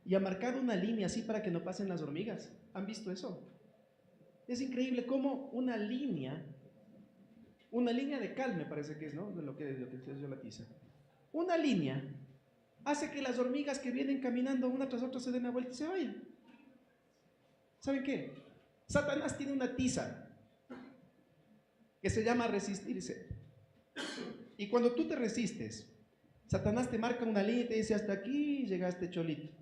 y ha marcado una línea así para que no pasen las hormigas. ¿Han visto eso? Es increíble cómo una línea de cal me parece que es, ¿no? De lo que se dio la tiza. Una línea hace que las hormigas que vienen caminando una tras otra se den la vuelta y se vayan. ¿Saben qué? Satanás tiene una tiza que se llama resistirse. Y cuando tú te resistes, Satanás te marca una línea y te dice: hasta aquí llegaste, cholito.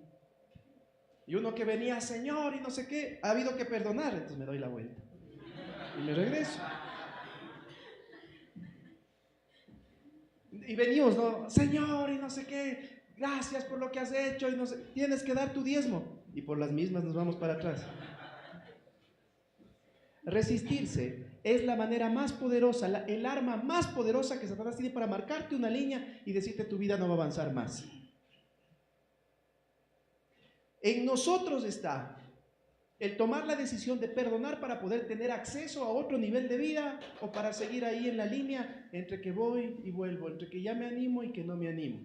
Y uno que venía: Señor, y no sé qué, ha habido que perdonar, entonces me doy la vuelta y me regreso. Y venimos, ¿no? Señor, y no sé qué, gracias por lo que has hecho, y no sé, tienes que dar tu diezmo. Y por las mismas nos vamos para atrás. Resistirse es la manera más poderosa, el arma más poderosa que Satanás tiene para marcarte una línea y decirte: tu vida no va a avanzar más. En nosotros está el tomar la decisión de perdonar para poder tener acceso a otro nivel de vida, o para seguir ahí en la línea entre que voy y vuelvo, entre que ya me animo y que no me animo.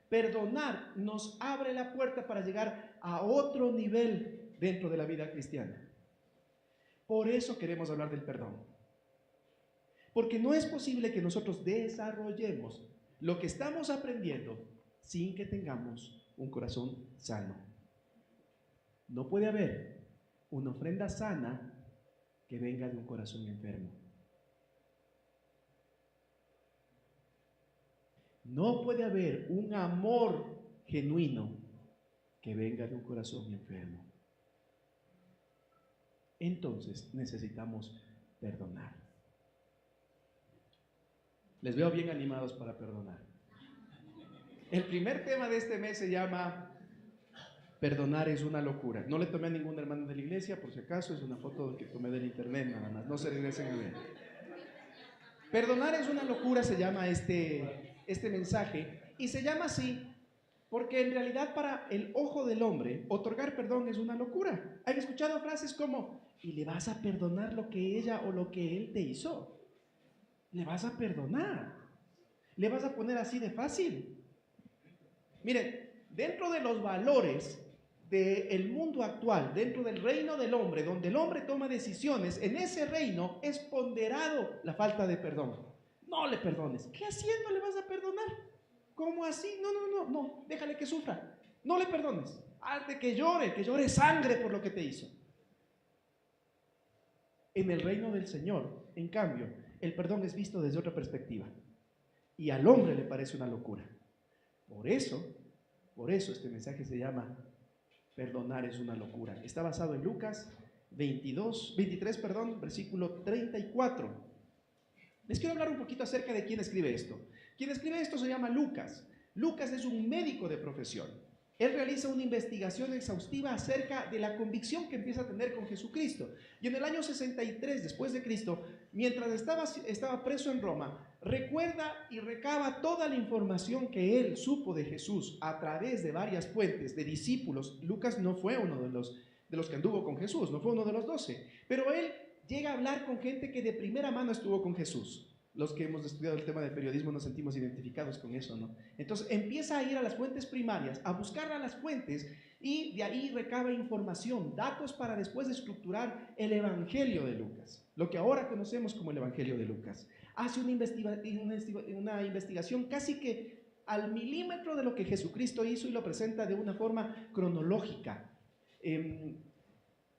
Perdonar nos abre la puerta para llegar a otro nivel dentro de la vida cristiana. Por eso queremos hablar del perdón. Porque no es posible que nosotros desarrollemos lo que estamos aprendiendo sin que tengamos un corazón sano. No puede haber una ofrenda sana que venga de un corazón enfermo. No puede haber un amor genuino que venga de un corazón enfermo. Entonces necesitamos perdonar. Les veo bien animados para perdonar. El primer tema de este mes se llama perdonar es una locura. No le tomé a ningún hermano de la iglesia, por si acaso, es una foto que tomé del internet nada más, no se regresen a ver. Perdonar es una locura, se llama este mensaje, y se llama así porque en realidad para el ojo del hombre otorgar perdón es una locura. ¿Han escuchado frases como: y le vas a perdonar lo que ella o lo que él te hizo? Le vas a perdonar, le vas a poner así de fácil. Miren, dentro de los valores del mundo actual, dentro del reino del hombre, donde el hombre toma decisiones, en ese reino es ponderado la falta de perdón. No le perdones. ¿Qué haciendo le vas a perdonar? ¿Cómo así? No, déjale que sufra. No le perdones. Hazte que llore sangre por lo que te hizo. En el reino del Señor, en cambio, el perdón es visto desde otra perspectiva. Y al hombre le parece una locura. Por eso este mensaje se llama perdonar es una locura. Está basado en Lucas 23, versículo 34. Les quiero hablar un poquito acerca de quién escribe esto. Quien escribe esto se llama Lucas. Lucas es un médico de profesión. Él realiza una investigación exhaustiva acerca de la convicción que empieza a tener con Jesucristo. Y en el año 63 después de Cristo, mientras estaba preso en Roma, recuerda y recaba toda la información que él supo de Jesús a través de varias fuentes, de discípulos. Lucas no fue uno de los que anduvo con Jesús, no fue uno de los 12, pero él llega a hablar con gente que de primera mano estuvo con Jesús. Los que hemos estudiado el tema del periodismo nos sentimos identificados con eso, ¿no? Entonces empieza a ir a las fuentes primarias, a buscar a las fuentes, y de ahí recaba información, datos para después estructurar el Evangelio de Lucas, lo que ahora conocemos como el Evangelio de Lucas. Hace una investigación casi que al milímetro de lo que Jesucristo hizo y lo presenta de una forma cronológica.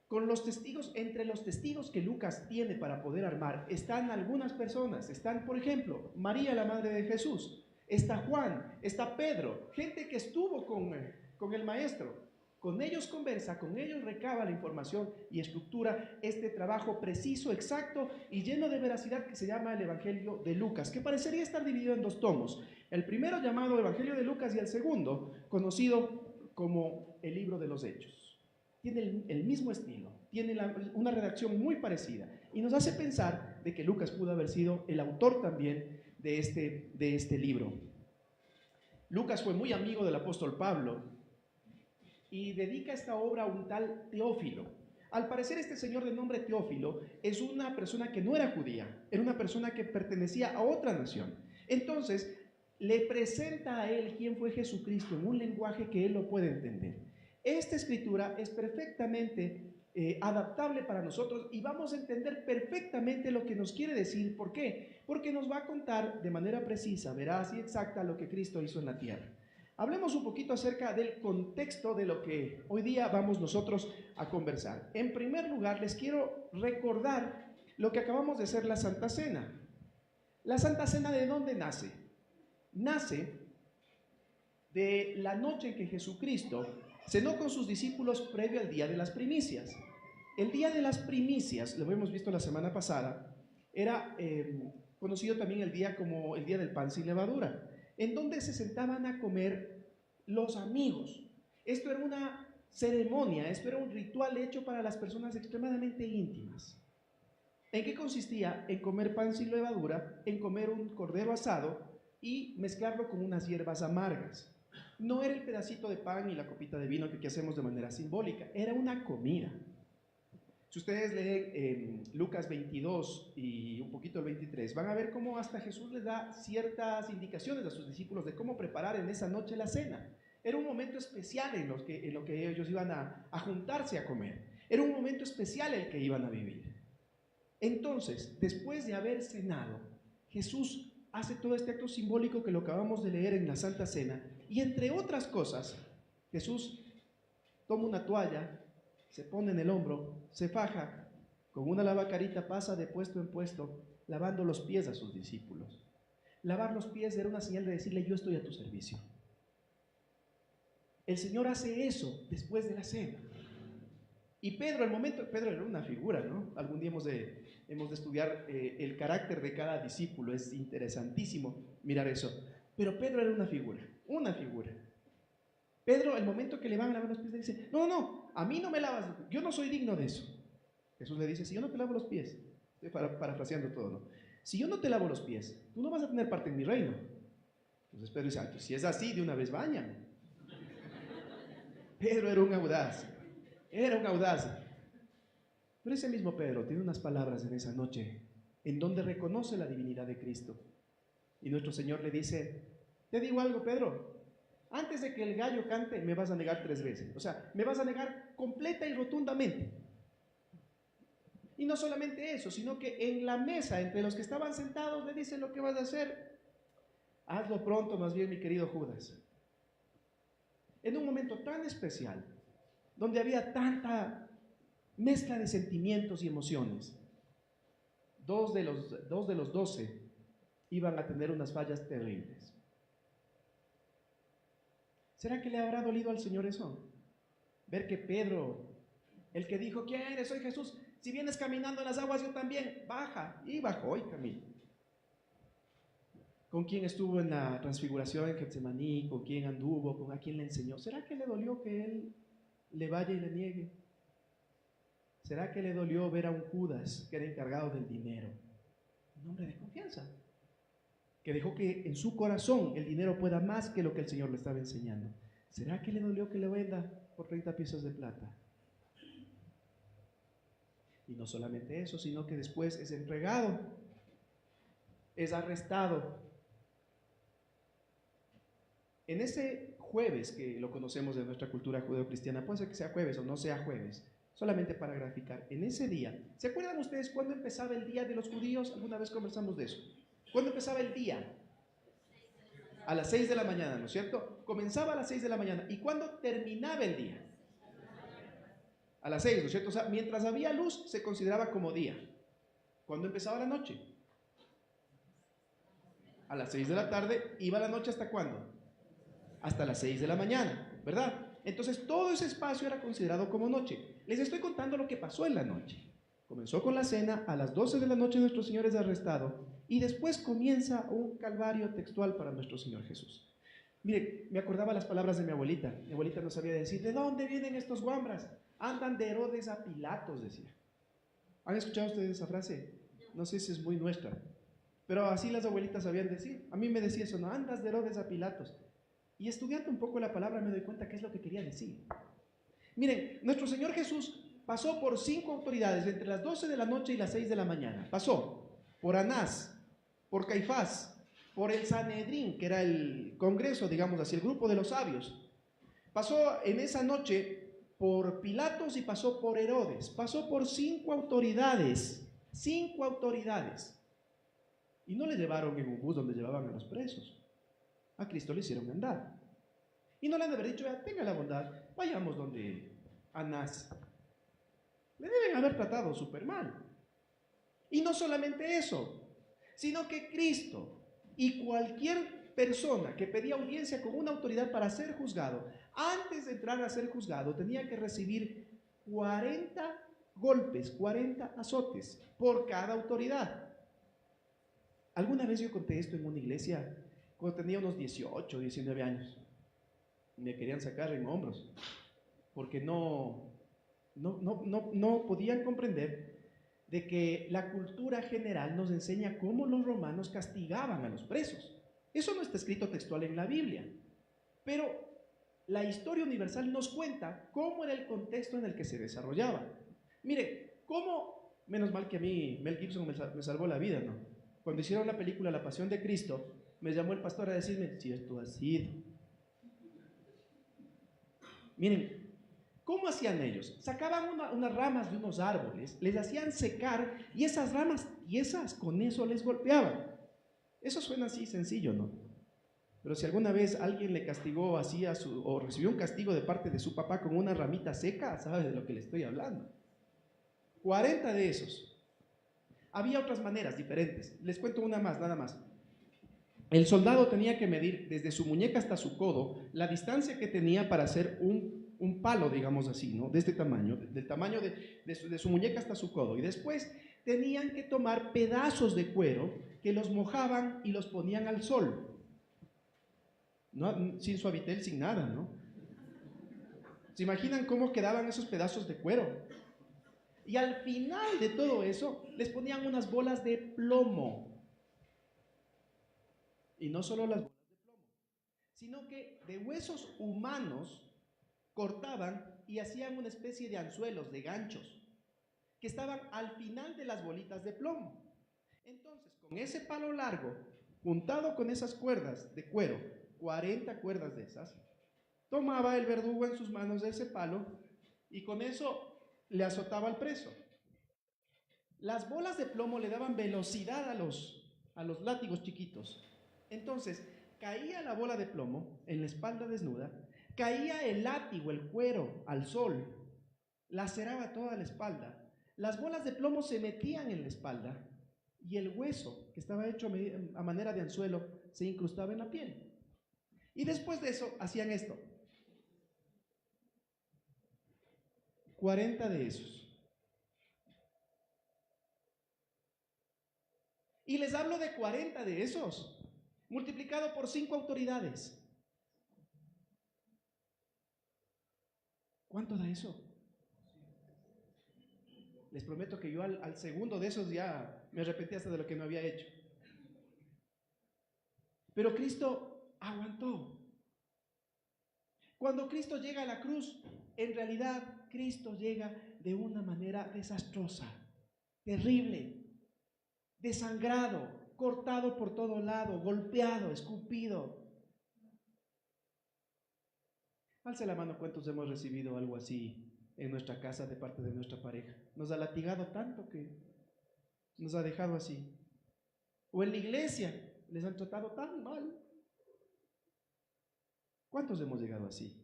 Con los testigos, entre los testigos que Lucas tiene para poder armar, están algunas personas. Están, por ejemplo, María, la madre de Jesús. Está Juan, está Pedro, gente que estuvo con el maestro. Con ellos conversa, con ellos recaba la información y estructura este trabajo preciso, exacto y lleno de veracidad que se llama el Evangelio de Lucas, que parecería estar dividido en dos tomos. El primero llamado Evangelio de Lucas y el segundo conocido como el Libro de los Hechos. Tiene el mismo estilo, tiene una redacción muy parecida y nos hace pensar de que Lucas pudo haber sido el autor también de este libro. Lucas fue muy amigo del apóstol Pablo y dedica esta obra a un tal Teófilo. Al parecer este señor de nombre Teófilo es una persona que no era judía, era una persona que pertenecía a otra nación. Entonces le presenta a él quién fue Jesucristo en un lenguaje que él lo puede entender. Esta escritura es perfectamente adaptable para nosotros y vamos a entender perfectamente lo que nos quiere decir. ¿Por qué? Porque nos va a contar de manera precisa, veraz y exacta lo que Cristo hizo en la tierra. Hablemos un poquito acerca del contexto de lo que hoy día vamos nosotros a conversar. En primer lugar, les quiero recordar lo que acabamos de hacer, la Santa Cena. ¿La Santa Cena de dónde nace? Nace de la noche en que Jesucristo cenó con sus discípulos previo al día de las primicias. El día de las primicias, lo hemos visto la semana pasada, era conocido también el día como el día del pan sin levadura, en donde se sentaban a comer los amigos. Esto era una ceremonia, esto era un ritual hecho para las personas extremadamente íntimas. ¿En qué consistía? En comer pan sin levadura, en comer un cordero asado y mezclarlo con unas hierbas amargas. No era el pedacito de pan y la copita de vino que hacemos de manera simbólica, era una comida. Si ustedes leen Lucas 22 y un poquito el 23, van a ver cómo hasta Jesús les da ciertas indicaciones a sus discípulos de cómo preparar en esa noche la cena. Era un momento especial en lo que ellos iban a juntarse a comer. Era un momento especial el que iban a vivir. Entonces, después de haber cenado, Jesús hace todo este acto simbólico que lo acabamos de leer en la Santa Cena. Y entre otras cosas, Jesús toma una toalla, se pone en el hombro, se faja, con una lavacarita pasa de puesto en puesto, lavando los pies a sus discípulos. Lavar los pies era una señal de decirle: yo estoy a tu servicio. El Señor hace eso después de la cena. Y Pedro era una figura, ¿no? Algún día hemos de estudiar el carácter de cada discípulo, es interesantísimo mirar eso. Pero Pedro era una figura. Pedro, el momento que le van a lavar los pies, le dice: no, a mí no me lavas, yo no soy digno de eso. Jesús le dice: si yo no te lavo los pies, estoy parafraseando todo, ¿no? Si yo no te lavo los pies, tú no vas a tener parte en mi reino. Entonces Pedro dice: pues si es así, de una vez báñame. Pedro era un audaz. Pero ese mismo Pedro tiene unas palabras en esa noche en donde reconoce la divinidad de Cristo. Y nuestro Señor le dice: te digo algo, Pedro, antes de que el gallo cante me vas a negar 3 veces. O sea, me vas a negar completa y rotundamente. Y no solamente eso, sino que en la mesa, entre los que estaban sentados, le dice: lo que vas a hacer, hazlo pronto, más bien, mi querido Judas. En un momento tan especial, donde había tanta mezcla de sentimientos y emociones, dos de los 12 iban a tener unas fallas terribles. ¿Será que le habrá dolido al Señor eso? Ver que Pedro, el que dijo: ¿quién eres? Soy Jesús. Si vienes caminando en las aguas, yo también. Baja. Y bajó y caminó. ¿Con quién estuvo en la transfiguración en Getsemaní? ¿Con quién anduvo? ¿A quién le enseñó? ¿Será que le dolió que él le vaya y le niegue? ¿Será que le dolió ver a un Judas que era encargado del dinero? Un hombre de confianza, que dejó que en su corazón el dinero pueda más que lo que el Señor le estaba enseñando. ¿Será que le dolió que le venda por 30 piezas de plata? Y no solamente eso, sino que después es entregado, es arrestado. En ese jueves, que lo conocemos de nuestra cultura judeocristiana, puede ser que sea jueves o no sea jueves, solamente para graficar, en ese día, ¿se acuerdan ustedes cuándo empezaba el día de los judíos? Alguna vez conversamos de eso. ¿Cuándo empezaba el día? A las 6 de la mañana, ¿no es cierto? Comenzaba a las 6 de la mañana. ¿Y cuándo terminaba el día? A las 6, ¿no es cierto? O sea, mientras había luz se consideraba como día. ¿Cuándo empezaba la noche? A las 6 de la tarde. ¿Iba la noche hasta cuándo? Hasta las 6 de la mañana, ¿verdad? Entonces todo ese espacio era considerado como noche. Les estoy contando lo que pasó en la noche. Comenzó con la cena, a las 12 de la noche nuestro Señor es arrestado y después comienza un calvario textual para nuestro Señor Jesús. Mire, me acordaba las palabras de mi abuelita. Mi abuelita no sabía decir: ¿de dónde vienen estos guambras? Andan de Herodes a Pilatos, decía. ¿Han escuchado ustedes esa frase? No sé si es muy nuestra, pero así las abuelitas sabían decir. A mí me decía eso: no, andas de Herodes a Pilatos. Y estudiando un poco la palabra me doy cuenta qué es lo que quería decir. Miren, nuestro Señor Jesús pasó por 5 autoridades entre las 12 de la noche y las 6 de la mañana. Pasó por Anás, por Caifás, por el Sanedrín, que era el congreso, digamos así, el grupo de los sabios. Pasó en esa noche por Pilatos y pasó por Herodes. Pasó por 5 autoridades. 5 autoridades. Y no le llevaron en un bus donde llevaban a los presos. A Cristo le hicieron andar. Y no le han de haber dicho, tenga la bondad, vayamos donde Anás. Le deben haber tratado súper mal. Y no solamente eso, sino que Cristo y cualquier persona que pedía audiencia con una autoridad para ser juzgado, antes de entrar a ser juzgado, tenía que recibir 40 golpes, 40 azotes por cada autoridad. Alguna vez yo conté esto en una iglesia cuando tenía unos 18, 19 años. Me querían sacar en hombros porque no podían comprender de que la cultura general nos enseña cómo los romanos castigaban a los presos. Eso no está escrito textual en la Biblia, pero la historia universal nos cuenta cómo era el contexto en el que se desarrollaba. Mire, menos mal que a mí Mel Gibson me salvó la vida, ¿no? Cuando hicieron la película La Pasión de Cristo, me llamó el pastor a decirme, si esto ha sido. Miren, ¿cómo hacían ellos? Sacaban unas ramas de unos árboles, les hacían secar y esas ramas tiesas con eso les golpeaban. Eso suena así sencillo, ¿no? Pero si alguna vez alguien le castigó así o recibió un castigo de parte de su papá con una ramita seca, sabe de lo que le estoy hablando. 40 de esos. Había otras maneras diferentes. Les cuento una más, nada más. El soldado tenía que medir desde su muñeca hasta su codo la distancia que tenía para hacer un palo, digamos así, ¿no? De este tamaño, del tamaño de su muñeca hasta su codo. Y después tenían que tomar pedazos de cuero que los mojaban y los ponían al sol. No, sin suavitel, sin nada, ¿no? ¿Se imaginan cómo quedaban esos pedazos de cuero? Y al final de todo eso, les ponían unas bolas de plomo. Y no solo las bolas de plomo, sino que de huesos humanos cortaban y hacían una especie de anzuelos, de ganchos, que estaban al final de las bolitas de plomo. Entonces, con ese palo largo, juntado con esas cuerdas de cuero, 40 cuerdas de esas, tomaba el verdugo en sus manos de ese palo y con eso le azotaba al preso. Las bolas de plomo le daban velocidad a los látigos chiquitos. Entonces, caía la bola de plomo en la espalda desnuda, caía el látigo, el cuero, al sol, laceraba toda la espalda. Las bolas de plomo se metían en la espalda y el hueso, que estaba hecho a manera de anzuelo, se incrustaba en la piel. Y después de eso, hacían esto. 40 de esos. Y les hablo de 40 de esos, multiplicado por 5 autoridades. ¿Cuánto da eso? Les prometo que yo al segundo de esos ya me arrepentí hasta de lo que no había hecho. Pero Cristo aguantó. Cuando Cristo llega a la cruz, en realidad Cristo llega de una manera desastrosa, terrible, desangrado, cortado por todo lado, golpeado, escupido. Alce la mano, ¿cuántos hemos recibido algo así en nuestra casa de parte de nuestra pareja? Nos ha latigado tanto que nos ha dejado así. O en la iglesia les han tratado tan mal. ¿Cuántos hemos llegado así?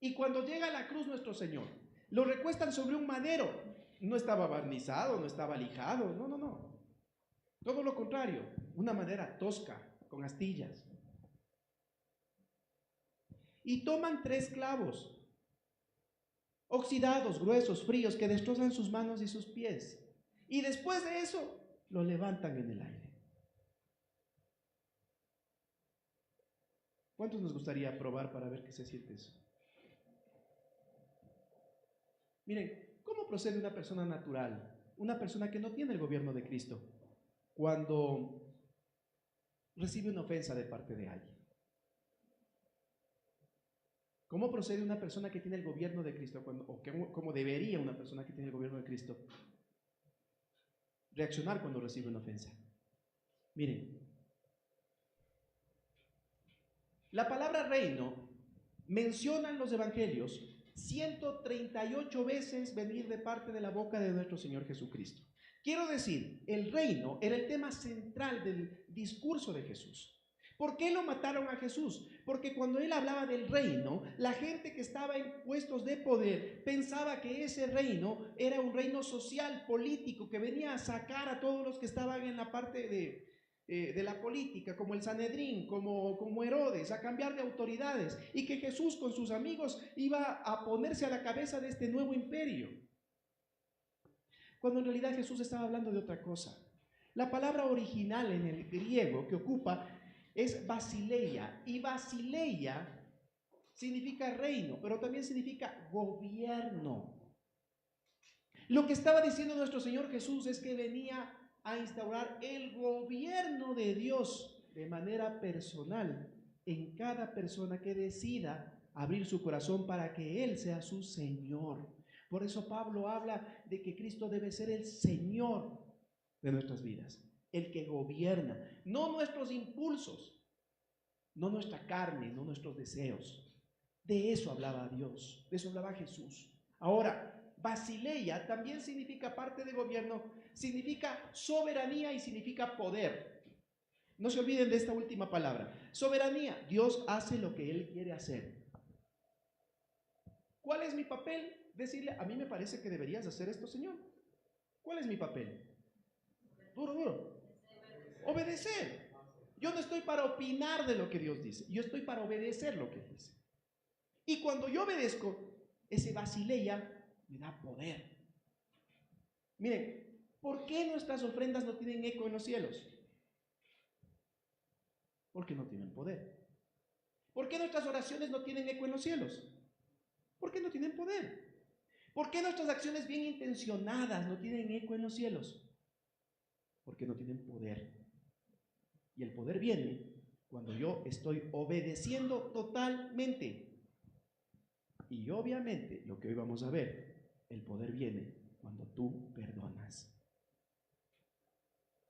Y cuando llega a la cruz nuestro Señor, lo recuestan sobre un madero. No estaba barnizado, no estaba lijado, no. Todo lo contrario, una madera tosca, con astillas. Y toman 3 clavos, oxidados, gruesos, fríos, que destrozan sus manos y sus pies. Y después de eso, lo levantan en el aire. ¿Cuántos nos gustaría probar para ver qué se siente eso? Miren, ¿cómo procede una persona natural? Una persona que no tiene el gobierno de Cristo cuando recibe una ofensa de parte de alguien. ¿Cómo procede una persona que tiene el gobierno de Cristo cómo debería una persona que tiene el gobierno de Cristo reaccionar cuando recibe una ofensa? Miren, la palabra reino mencionan los evangelios 138 veces venir de parte de la boca de nuestro Señor Jesucristo. Quiero decir, el reino era el tema central del discurso de Jesús. ¿Por qué lo mataron a Jesús? Porque cuando él hablaba del reino, la gente que estaba en puestos de poder pensaba que ese reino era un reino social, político, que venía a sacar a todos los que estaban en la parte de la política, como el Sanedrín, como Herodes, a cambiar de autoridades, y que Jesús con sus amigos iba a ponerse a la cabeza de este nuevo imperio. Cuando en realidad Jesús estaba hablando de otra cosa. La palabra original en el griego que ocupa es basileia, y basileia significa reino, pero también significa gobierno. Lo que estaba diciendo nuestro Señor Jesús es que venía a instaurar el gobierno de Dios de manera personal en cada persona que decida abrir su corazón para que Él sea su Señor. Por eso Pablo habla de que Cristo debe ser el Señor de nuestras vidas, el que gobierna, no nuestros impulsos, no nuestra carne, no nuestros deseos. De eso hablaba Dios, de eso hablaba Jesús. Ahora, basileia también significa, parte de gobierno, significa soberanía y significa poder. No se olviden de esta última palabra. Soberanía, Dios hace lo que Él quiere hacer. ¿Cuál es mi papel? Decirle, a mí me parece que deberías hacer esto, Señor. ¿Cuál es mi papel? Duro. Obedecer. Yo no estoy para opinar de lo que Dios dice, yo estoy para obedecer lo que Él dice. Y cuando yo obedezco, ese basileia me da poder. Miren, ¿por qué nuestras ofrendas no tienen eco en los cielos? Porque no tienen poder. ¿Por qué nuestras oraciones no tienen eco en los cielos? Porque no tienen poder. ¿Por qué nuestras acciones bien intencionadas no tienen eco en los cielos? Porque no tienen poder. Y el poder viene cuando yo estoy obedeciendo totalmente. Y obviamente, lo que hoy vamos a ver, el poder viene cuando tú perdonas.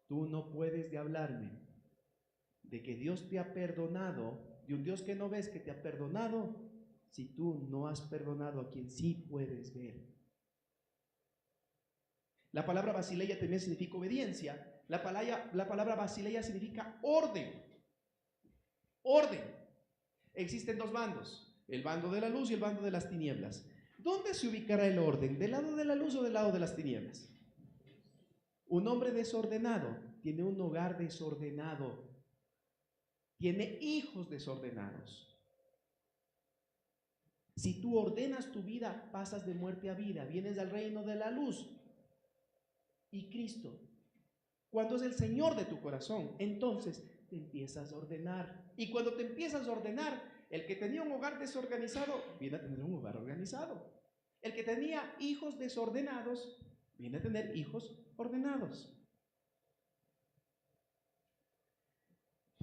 Tú no puedes de hablarme de que Dios te ha perdonado, de un Dios que no ves que te ha perdonado, si tú no has perdonado a quien sí puedes ver. La palabra basileia también significa obediencia. La palabra basileia significa orden. Orden. Existen dos bandos, el bando de la luz y el bando de las tinieblas. ¿Dónde se ubicará el orden? ¿Del lado de la luz o del lado de las tinieblas? Un hombre desordenado tiene un hogar desordenado, tiene hijos desordenados. Si tú ordenas tu vida, pasas de muerte a vida, vienes al reino de la luz. Y Cristo, cuando es el Señor de tu corazón, entonces te empiezas a ordenar. Y cuando te empiezas a ordenar, el que tenía un hogar desorganizado viene a tener un hogar organizado. El que tenía hijos desordenados viene a tener hijos ordenados.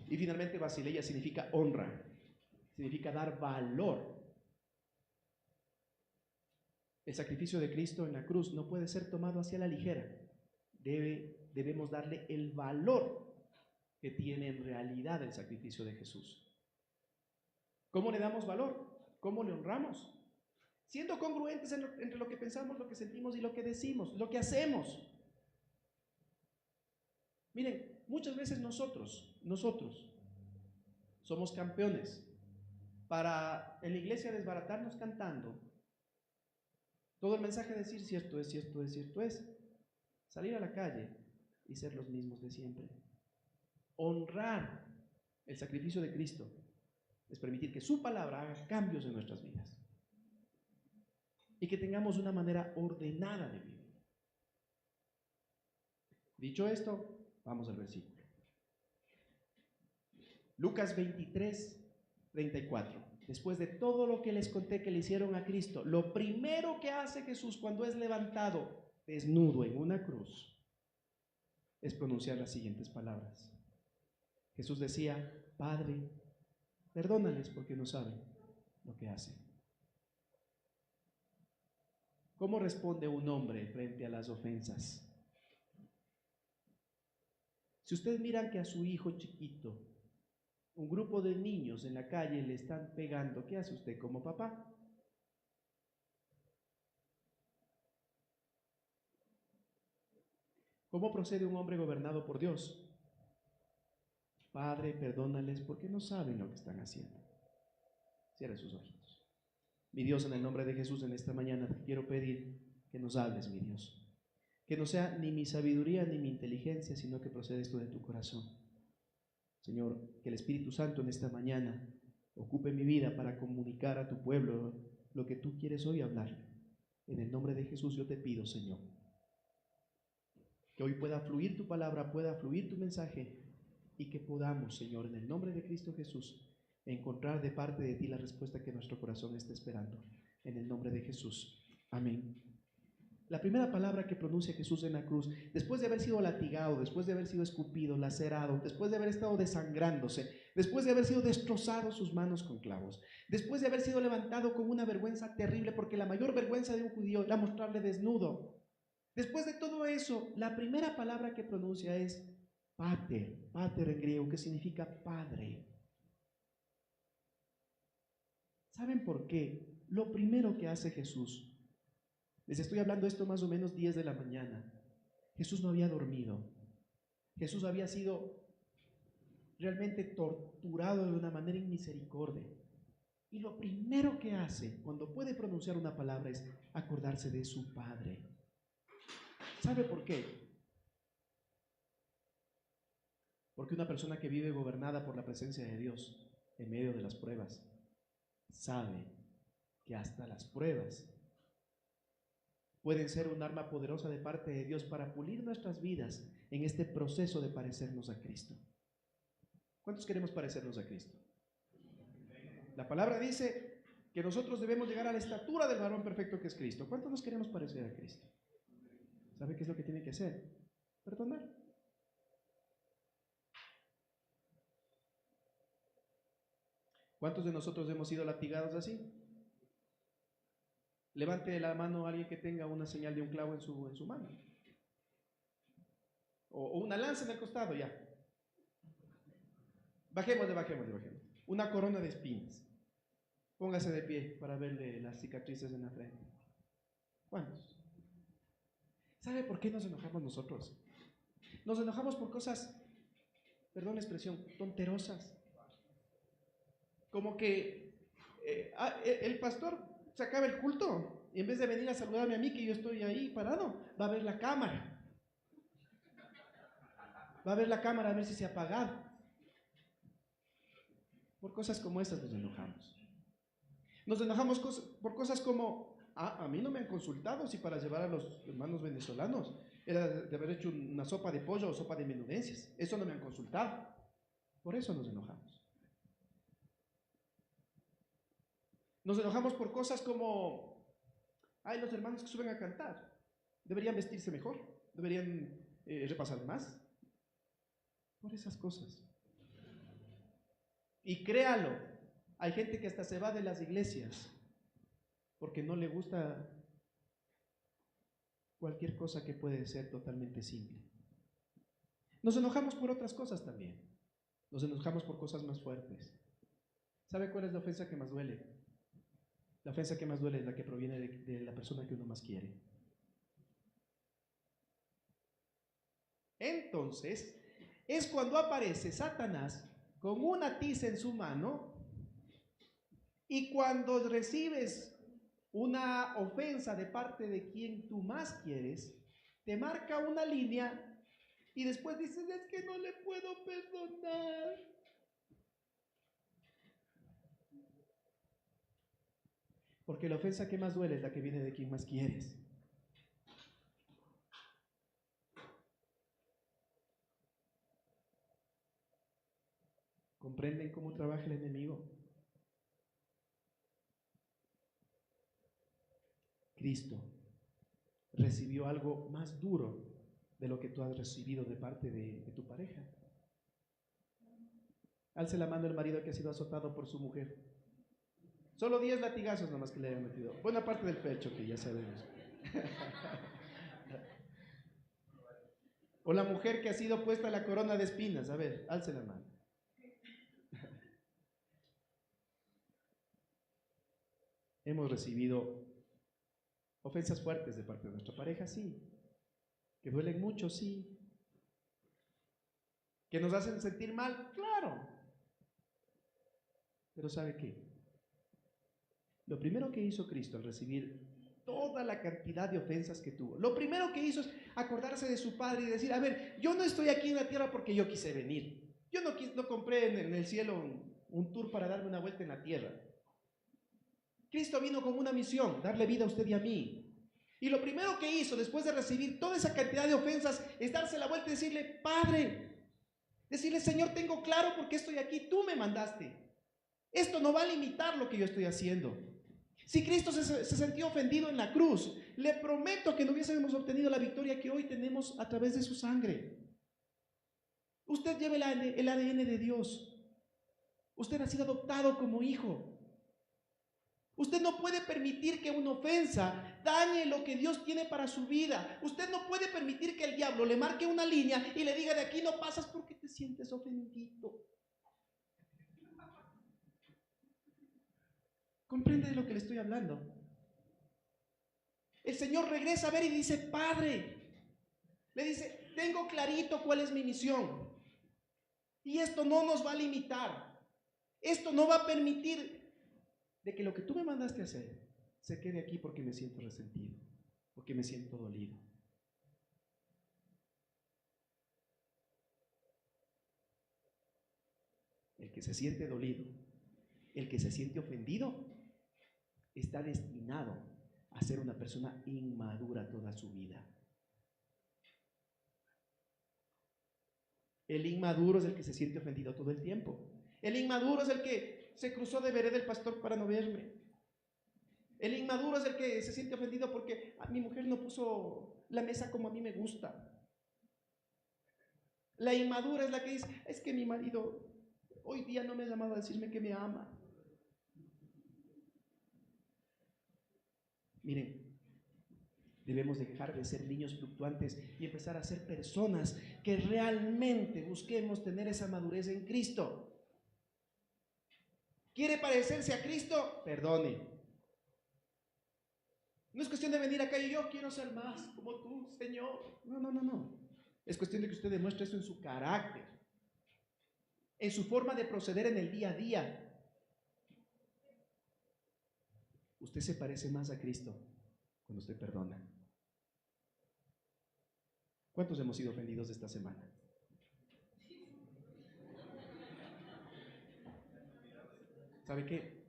Y finalmente basileia significa honra, significa dar valor. El sacrificio de Cristo en la cruz no puede ser tomado hacia la ligera. Debemos darle el valor que tiene en realidad el sacrificio de Jesús. ¿Cómo le damos valor? ¿Cómo le honramos? Siendo congruentes entre lo que pensamos, lo que sentimos y lo que decimos, lo que hacemos. Miren, muchas veces nosotros somos campeones para en la iglesia desbaratarnos cantando. Todo el mensaje decir cierto es, cierto es, cierto es. Salir a la calle y ser los mismos de siempre. Honrar el sacrificio de Cristo es permitir que su palabra haga cambios en nuestras vidas y que tengamos una manera ordenada de vivir. Dicho esto, vamos al versículo. Lucas 23, 34. Después de todo lo que les conté que le hicieron a Cristo, lo primero que hace Jesús cuando es levantado desnudo en una cruz es pronunciar las siguientes palabras. Jesús decía: Padre, perdónales porque no saben lo que hacen. ¿Cómo responde un hombre frente a las ofensas? Si ustedes miran que a su hijo chiquito Un grupo de niños en la calle le están pegando. ¿Qué hace usted como papá? ¿Cómo procede un hombre gobernado por Dios? Padre, perdónales porque no saben lo que están haciendo. Cierra sus ojitos. Mi Dios, en el nombre de Jesús, en esta mañana te quiero pedir que nos hables, mi Dios. Que no sea ni mi sabiduría ni mi inteligencia, sino que procede esto de tu corazón. Señor, que el Espíritu Santo en esta mañana ocupe mi vida para comunicar a tu pueblo lo que tú quieres hoy hablar. En el nombre de Jesús yo te pido, Señor, que hoy pueda fluir tu palabra, pueda fluir tu mensaje y que podamos, Señor, en el nombre de Cristo Jesús, encontrar de parte de ti la respuesta que nuestro corazón está esperando. En el nombre de Jesús. Amén. La primera palabra que pronuncia Jesús en la cruz, después de haber sido latigado, después de haber sido escupido, lacerado, después de haber estado desangrándose, después de haber sido destrozado sus manos con clavos, después de haber sido levantado con una vergüenza terrible, porque la mayor vergüenza de un judío era mostrarle desnudo. Después de todo eso, la primera palabra que pronuncia es pater, pater en griego, que significa padre. ¿Saben por qué? Lo primero que hace Jesús, les estoy hablando esto más o menos 10 de la mañana, Jesús no había dormido, Jesús había sido realmente torturado de una manera inmisericordia. Y lo primero que hace cuando puede pronunciar una palabra es acordarse de su Padre. ¿Sabe por qué? Porque una persona que vive gobernada por la presencia de Dios en medio de las pruebas, sabe que hasta las pruebas pueden ser un arma poderosa de parte de Dios para pulir nuestras vidas en este proceso de parecernos a Cristo. ¿Cuántos queremos parecernos a Cristo? La palabra dice que nosotros debemos llegar a la estatura del varón perfecto que es Cristo. ¿Cuántos nos queremos parecer a Cristo? ¿Sabe qué es lo que tiene que hacer? Perdonar. ¿Cuántos de nosotros hemos sido latigados así? Levante la mano a alguien que tenga una señal de un clavo en su mano. O una lanza en el costado, ya. Bajémosle. Una corona de espinas. Póngase de pie para verle las cicatrices en la frente. ¿Cuántos? ¿Sabe por qué nos enojamos nosotros? Nos enojamos por cosas, perdón la expresión, tonterosas. Como que el pastor se acaba el culto y en vez de venir a saludarme a mí, que yo estoy ahí parado, va a ver la cámara. Va a ver la cámara a ver si se ha apagado. Por cosas como estas nos enojamos. Nos enojamos por cosas como, a mí no me han consultado si para llevar a los hermanos venezolanos era de haber hecho una sopa de pollo o sopa de menudencias. Eso no me han consultado. Por eso nos enojamos. Nos enojamos por cosas como, los hermanos que suben a cantar, deberían vestirse mejor, deberían repasar más. Por esas cosas. Y créalo, hay gente que hasta se va de las iglesias porque no le gusta cualquier cosa que puede ser totalmente simple. Nos enojamos por otras cosas también. Nos enojamos por cosas más fuertes. ¿Sabe cuál es la ofensa que más duele? La ofensa que más duele es la que proviene de la persona que uno más quiere. Entonces, es cuando aparece Satanás con una tiza en su mano y cuando recibes una ofensa de parte de quien tú más quieres, te marca una línea y después dices, es que no le puedo perdonar. Porque la ofensa que más duele es la que viene de quien más quieres. ¿Comprenden cómo trabaja el enemigo? Cristo recibió algo más duro de lo que tú has recibido de parte de tu pareja. Alce la mano el marido que ha sido azotado por su mujer. Solo 10 latigazos nomás que le hayan metido. Buena parte del pecho, que ya sabemos. O la mujer que ha sido puesta la corona de espinas. A ver, alce la mano. Hemos recibido ofensas fuertes de parte de nuestra pareja, sí. Que duelen mucho, sí. Que nos hacen sentir mal, claro. Pero ¿sabe qué? Lo primero que hizo Cristo al recibir toda la cantidad de ofensas que tuvo, lo primero que hizo es acordarse de su Padre y decir, a ver, yo no estoy aquí en la tierra porque yo quise venir. Yo no compré en el cielo un tour para darme una vuelta en la tierra. Cristo vino con una misión, darle vida a usted y a mí. Y lo primero que hizo después de recibir toda esa cantidad de ofensas es darse la vuelta y decirle, Padre, decirle, Señor, tengo claro por qué estoy aquí, tú me mandaste. Esto no va a limitar lo que yo estoy haciendo. Si Cristo se sintió ofendido en la cruz, le prometo que no hubiésemos obtenido la victoria que hoy tenemos a través de su sangre. Usted lleva el ADN de Dios. Usted ha sido adoptado como hijo. Usted no puede permitir que una ofensa dañe lo que Dios tiene para su vida. Usted no puede permitir que el diablo le marque una línea y le diga, de aquí no pasas porque te sientes ofendido. ¿Comprende de lo que le estoy hablando? El Señor regresa a ver y dice, Padre, le dice, tengo clarito cuál es mi misión. Y esto no nos va a limitar. Esto no va a permitir de que lo que tú me mandaste a hacer se quede aquí porque me siento resentido, porque me siento dolido. El que se siente dolido, el que se siente ofendido, está destinado a ser una persona inmadura toda su vida. El inmaduro es el que se siente ofendido todo el tiempo. El inmaduro es el que se cruzó de vereda del pastor para no verme. El inmaduro es el que se siente ofendido porque mi mujer no puso la mesa como a mí me gusta. La inmadura es la que dice, es que mi marido hoy día no me ha llamado a decirme que me ama. Miren, debemos dejar de ser niños fluctuantes y empezar a ser personas que realmente busquemos tener esa madurez en Cristo. ¿Quiere parecerse a Cristo? Perdone. No es cuestión de venir acá y yo quiero ser más como tú, Señor. No. Es cuestión de que usted demuestre eso en su carácter, en su forma de proceder en el día a día. Usted se parece más a Cristo cuando usted perdona. ¿Cuántos hemos sido ofendidos esta semana? ¿Sabe qué?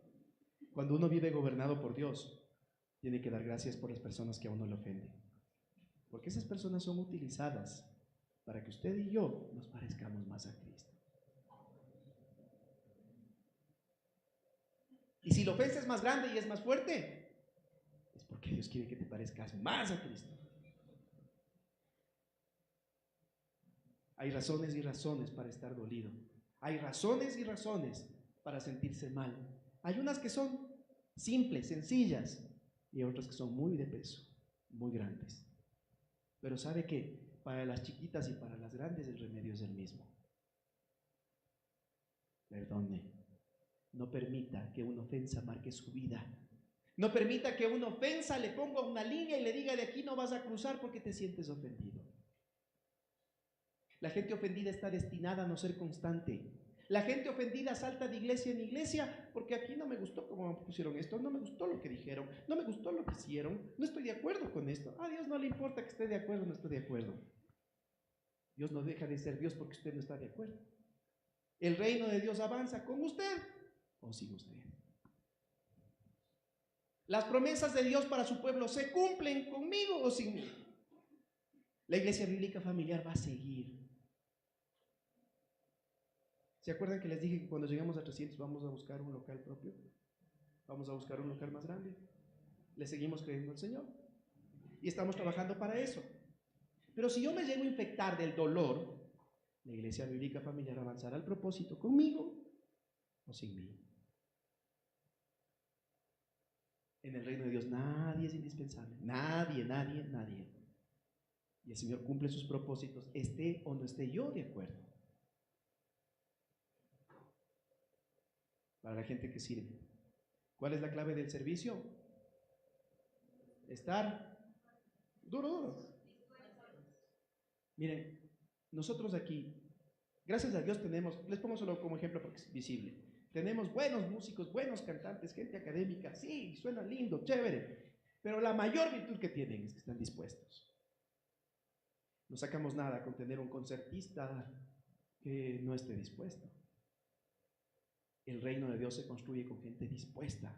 Cuando uno vive gobernado por Dios, tiene que dar gracias por las personas que a uno le ofenden. Porque esas personas son utilizadas para que usted y yo nos parezcamos más a Cristo. Y si la ofensa es más grande y es más fuerte, es porque Dios quiere que te parezcas más a Cristo. Hay razones y razones para estar dolido. Hay razones y razones para sentirse mal. Hay unas que son simples, sencillas, y otras que son muy de peso, muy grandes. Pero ¿sabe qué? Para las chiquitas y para las grandes el remedio es el mismo. Perdone. No permita que una ofensa marque su vida. No permita que una ofensa le ponga una línea y le diga, de aquí no vas a cruzar porque te sientes ofendido. La gente ofendida está destinada a no ser constante. La gente ofendida salta de iglesia en iglesia porque aquí no me gustó cómo pusieron esto, no me gustó lo que dijeron, no me gustó lo que hicieron, no estoy de acuerdo con esto. A Dios no le importa que esté de acuerdo o no esté de acuerdo. Dios no deja de ser Dios porque usted no está de acuerdo. El reino de Dios avanza con usted o sin usted. Las promesas de Dios para su pueblo se cumplen conmigo o sin mí. La iglesia bíblica familiar va a seguir. ¿Se acuerdan que les dije que cuando llegamos a 300 vamos a buscar un local propio? Vamos a buscar un local más grande. Le seguimos creyendo al Señor. Y estamos trabajando para eso. Pero si yo me llego a infectar del dolor, la iglesia bíblica familiar avanzará al propósito conmigo o sin mí. En el reino de Dios nadie es indispensable. Nadie. Y el Señor cumple sus propósitos, esté o no esté yo de acuerdo. Para la gente que sirve, ¿Cuál es la clave del servicio? Estar duro. Miren, nosotros aquí, gracias a Dios tenemos, les pongo solo como ejemplo porque es visible, tenemos buenos músicos, buenos cantantes, gente académica, sí, suena lindo, chévere, pero la mayor virtud que tienen es que están dispuestos. No sacamos nada con tener un concertista que no esté dispuesto. El reino de Dios se construye con gente dispuesta.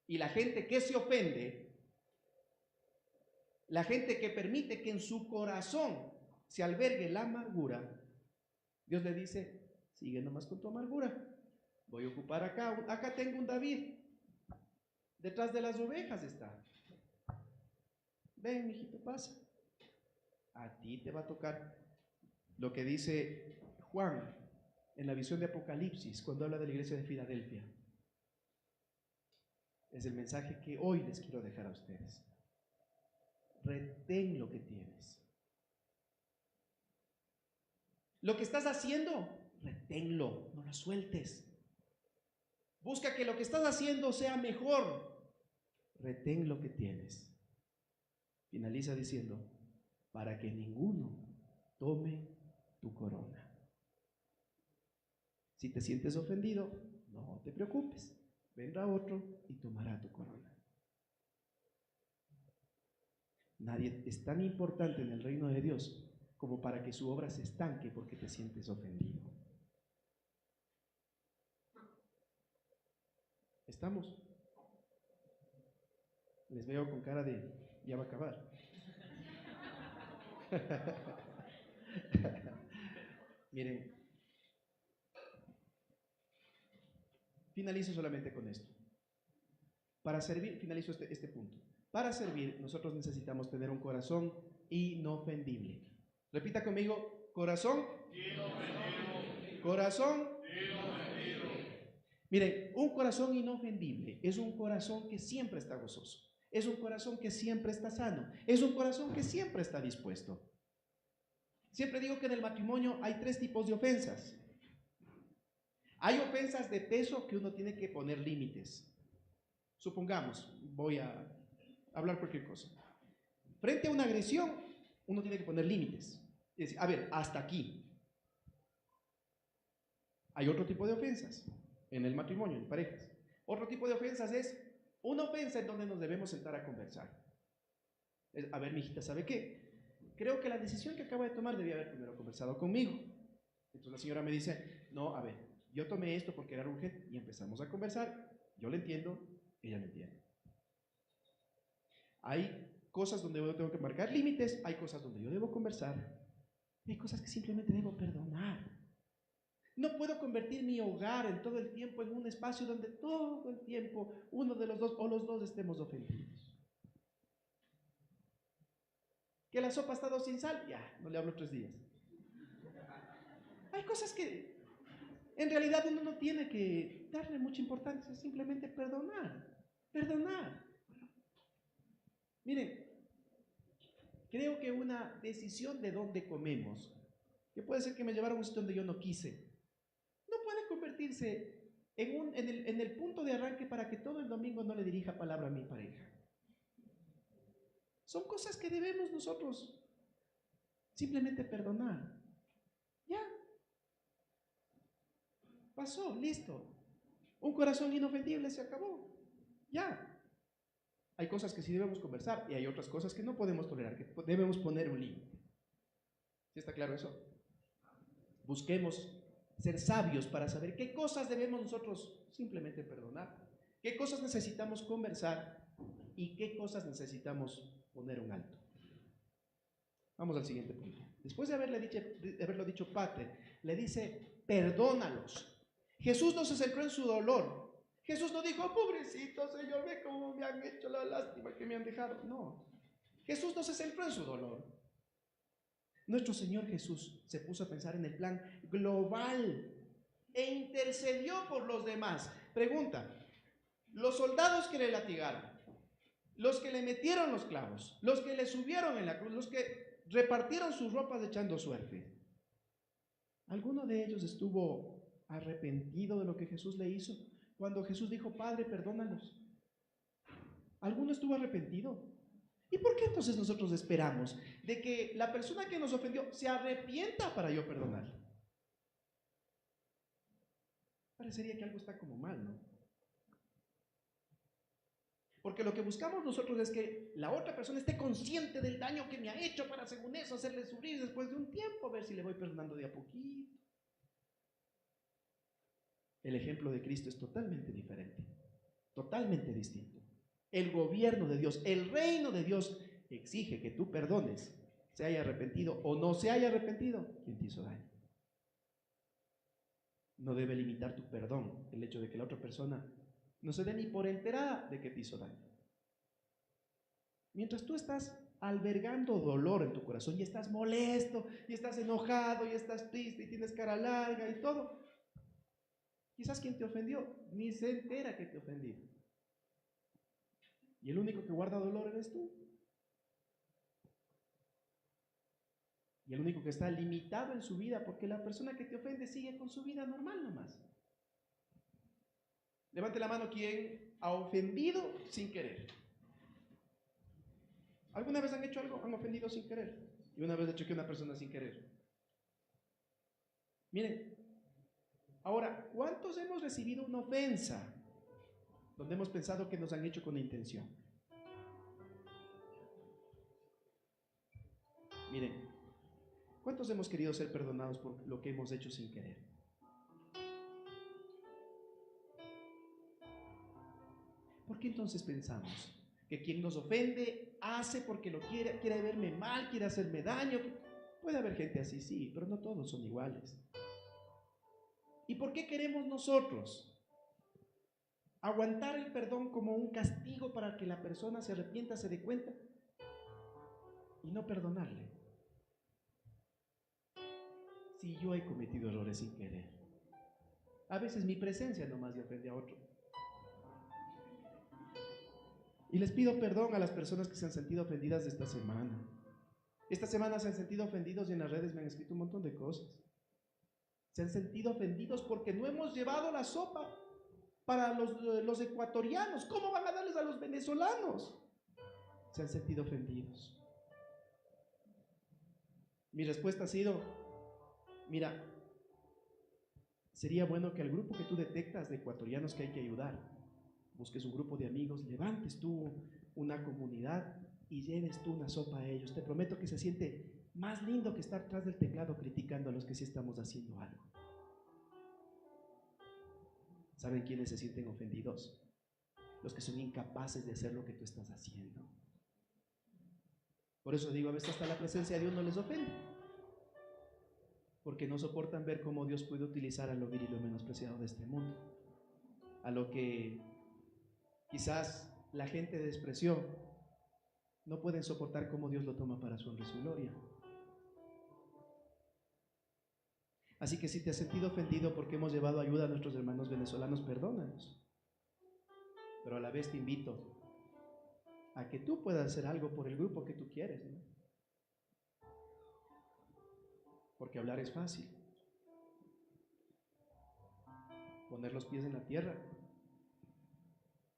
Y la gente que se ofende, la gente que permite que en su corazón se albergue la amargura, Dios le dice, sigue nomás con tu amargura. Voy a ocupar acá tengo un David. Detrás de las ovejas está. Ven, mijito, pasa. A ti te va a tocar lo que dice Juan en la visión de Apocalipsis cuando habla de la iglesia de Filadelfia. Es el mensaje que hoy les quiero dejar a ustedes. Retén lo que tienes. Lo que estás haciendo, reténlo, no lo sueltes. Busca que lo que estás haciendo sea mejor. Retén lo que tienes. Finaliza diciendo, para que ninguno tome tu corona. Si te sientes ofendido, no te preocupes. Vendrá otro y tomará tu corona. Nadie es tan importante en el reino de Dios como para que su obra se estanque porque te sientes ofendido. ¿Estamos? Les veo con cara de, ya va a acabar. Miren, finalizo solamente con esto. Para servir, finalizo este punto. Para servir, nosotros necesitamos tener un corazón inofendible. Repita conmigo, corazón inofendible. Corazón inofendible. Miren, un corazón inofendible es un corazón que siempre está gozoso. Es un corazón que siempre está sano. Es un corazón que siempre está dispuesto. Siempre digo que en el matrimonio hay 3 tipos de ofensas. Hay ofensas de peso que uno tiene que poner límites. Supongamos, voy a hablar cualquier cosa. Frente a una agresión, uno tiene que poner límites. Es decir, a ver, hasta aquí. Hay otro tipo de ofensas en el matrimonio, en parejas. Otro tipo de ofensas es una ofensa en donde nos debemos sentar a conversar. A ver, mijita, ¿sabe qué? Creo que la decisión que acabo de tomar debía haber primero conversado conmigo. Entonces la señora me dice, no, a ver, yo tomé esto porque era urgente y empezamos a conversar. Yo le entiendo, ella me entiende. Hay cosas donde yo tengo que marcar límites, hay cosas donde yo debo conversar, hay cosas que simplemente debo perdonar. No puedo convertir mi hogar en todo el tiempo en un espacio donde todo el tiempo uno de los dos o los dos estemos ofendidos. Que la sopa ha estado sin sal, ya, no le hablo 3 días. Hay cosas que en realidad uno no tiene que darle mucha importancia, simplemente perdonar. Perdonar. Miren, creo que una decisión de dónde comemos, que puede ser que me llevaron a un sitio donde yo no quise, no puede convertirse en el punto de arranque para que todo el domingo no le dirija palabra a mi pareja. Son cosas que debemos nosotros simplemente perdonar. Ya. Pasó, listo. Un corazón inofendible se acabó. Ya. Hay cosas que sí debemos conversar y hay otras cosas que no podemos tolerar, que debemos poner un límite. ¿Sí está claro eso? Busquemos ser sabios para saber qué cosas debemos nosotros simplemente perdonar, qué cosas necesitamos conversar y qué cosas necesitamos poner un alto. Vamos al siguiente punto. Después de haberlo dicho Padre, le dice, perdónalos. Jesús no se centró en su dolor. Jesús no dijo, pobrecito Señor, ve cómo me han hecho la lástima que me han dejado. No, Jesús no se centró en su dolor. Nuestro Señor Jesús se puso a pensar en el plan global e intercedió por los demás. Pregunta, los soldados que le latigaron, los que le metieron los clavos, los que le subieron en la cruz, los que repartieron sus ropas echando suerte, ¿alguno de ellos estuvo arrepentido de lo que Jesús le hizo? cuando Jesús dijo, Padre, perdónalos? ¿Alguno estuvo arrepentido? ¿Y por qué entonces nosotros esperamos de que la persona que nos ofendió se arrepienta para yo perdonarle? Parecería que algo está como mal, ¿no? Porque lo que buscamos nosotros es que la otra persona esté consciente del daño que me ha hecho para, según eso, hacerle sufrir después de un tiempo, a ver si le voy perdonando de a poquito. El ejemplo de Cristo es totalmente diferente, totalmente distinto. El gobierno de Dios, el reino de Dios exige que tú perdones, se haya arrepentido o no se haya arrepentido quien te hizo daño. No debe limitar tu perdón el hecho de que la otra persona no se dé ni por enterada de que te hizo daño. Mientras tú estás albergando dolor en tu corazón y estás molesto, y estás enojado, y estás triste, y tienes cara larga y todo, quizás quien te ofendió ni se entera que te ofendió. Y el único que guarda dolor eres tú. Y el único que está limitado en su vida, porque la persona que te ofende sigue con su vida normal nomás. Levante la mano quien ha ofendido sin querer. ¿Alguna vez han hecho algo? ¿Han ofendido sin querer? Y una vez he choqué a una persona sin querer. Miren, ahora, ¿cuántos hemos recibido una ofensa donde hemos pensado que nos han hecho con intención? Miren, ¿cuántos hemos querido ser perdonados por lo que hemos hecho sin querer? ¿Por qué entonces pensamos que quien nos ofende hace porque lo quiere verme mal, quiere hacerme daño? Puede haber gente así, sí, pero no todos son iguales. ¿Y por qué queremos nosotros aguantar el perdón como un castigo para que la persona se arrepienta, se dé cuenta y no perdonarle? Si yo he cometido errores sin querer, a veces mi presencia nomás le ofende a otro. Y les pido perdón a las personas que se han sentido ofendidas de esta semana. Esta semana se han sentido ofendidos y en las redes me han escrito un montón de cosas. Se han sentido ofendidos porque no hemos llevado la sopa para los ecuatorianos. ¿Cómo van a darles a los venezolanos? Se han sentido ofendidos. Mi respuesta ha sido, mira, sería bueno que al grupo que tú detectas de ecuatorianos que hay que ayudar, busques un grupo de amigos, levantes tú una comunidad y lleves tú una sopa a ellos. Te prometo que se siente más lindo que estar tras del teclado criticando a los que sí estamos haciendo algo. ¿Saben quiénes se sienten ofendidos? Los que son incapaces de hacer lo que tú estás haciendo. Por eso digo, a veces hasta la presencia de Dios no les ofende, porque no soportan ver cómo Dios puede utilizar a lo vil y lo menospreciado de este mundo, a lo que quizás la gente despreció. No pueden soportar cómo Dios lo toma para su honra y su gloria. Así que si te has sentido ofendido porque hemos llevado ayuda a nuestros hermanos venezolanos, perdónanos. Pero a la vez te invito a que tú puedas hacer algo por el grupo que tú quieres, ¿no? Porque hablar es fácil. Poner los pies en la tierra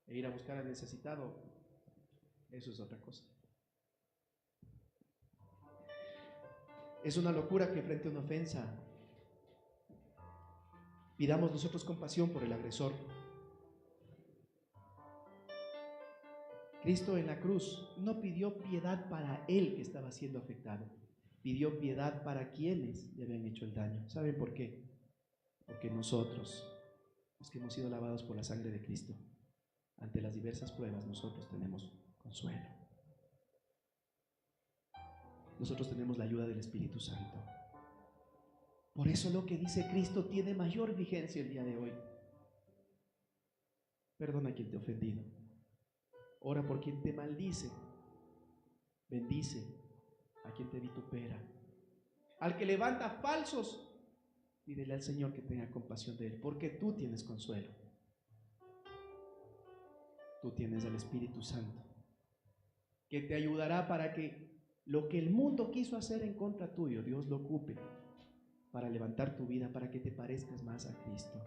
e ir a buscar al necesitado, eso es otra cosa. Es una locura que frente a una ofensa pidamos nosotros compasión por el agresor. Cristo en la cruz no pidió piedad para él que estaba siendo afectado, pidió piedad para quienes le habían hecho el daño. ¿Saben por qué? Porque nosotros, los que hemos sido lavados por la sangre de Cristo, ante las diversas pruebas nosotros tenemos consuelo. Nosotros tenemos la ayuda del Espíritu Santo. Por eso lo que dice Cristo tiene mayor vigencia el día de hoy. Perdona a quien te ha ofendido. Ora por quien te maldice. Bendice a quien te vitupera. Al que levanta falsos, pídele al Señor que tenga compasión de él, porque tú tienes consuelo. Tú tienes al Espíritu Santo, que te ayudará para que lo que el mundo quiso hacer en contra tuyo, Dios lo ocupe para levantar tu vida, para que te parezcas más a Cristo.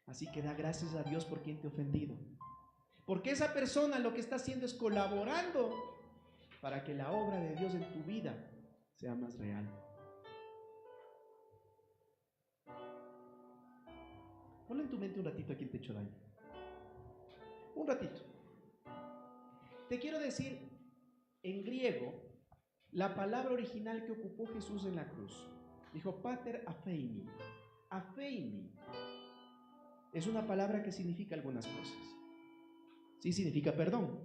Así que da gracias a Dios por quien te ha ofendido. Porque esa persona lo que está haciendo es colaborando para que la obra de Dios en tu vida sea más real. Ponle en tu mente un ratito a quien te ha hecho daño. Un ratito. Te quiero decir, en griego, la palabra original que ocupó Jesús en la cruz. Dijo, pater apheimi. Apheimi es una palabra que significa algunas cosas. Sí, significa perdón,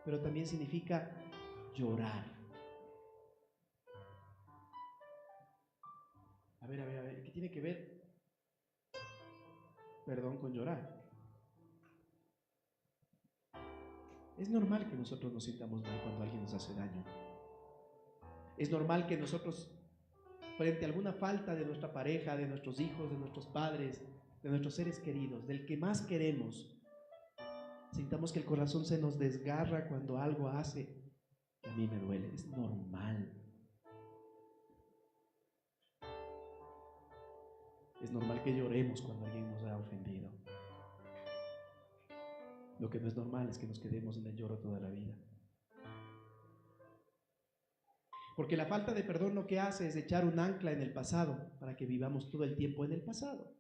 pero también significa llorar. A ver, ¿qué tiene que ver perdón con llorar? Es normal que nosotros nos sintamos mal cuando alguien nos hace daño. Es normal que nosotros, frente a alguna falta de nuestra pareja, de nuestros hijos, de nuestros padres, de nuestros seres queridos, del que más queremos, sintamos que el corazón se nos desgarra cuando algo hace que a mí me duele. Es normal. Es normal que lloremos cuando alguien nos ha ofendido. Lo que no es normal es que nos quedemos en el lloro toda la vida. Porque la falta de perdón lo que hace es echar un ancla en el pasado para que vivamos todo el tiempo en el pasado.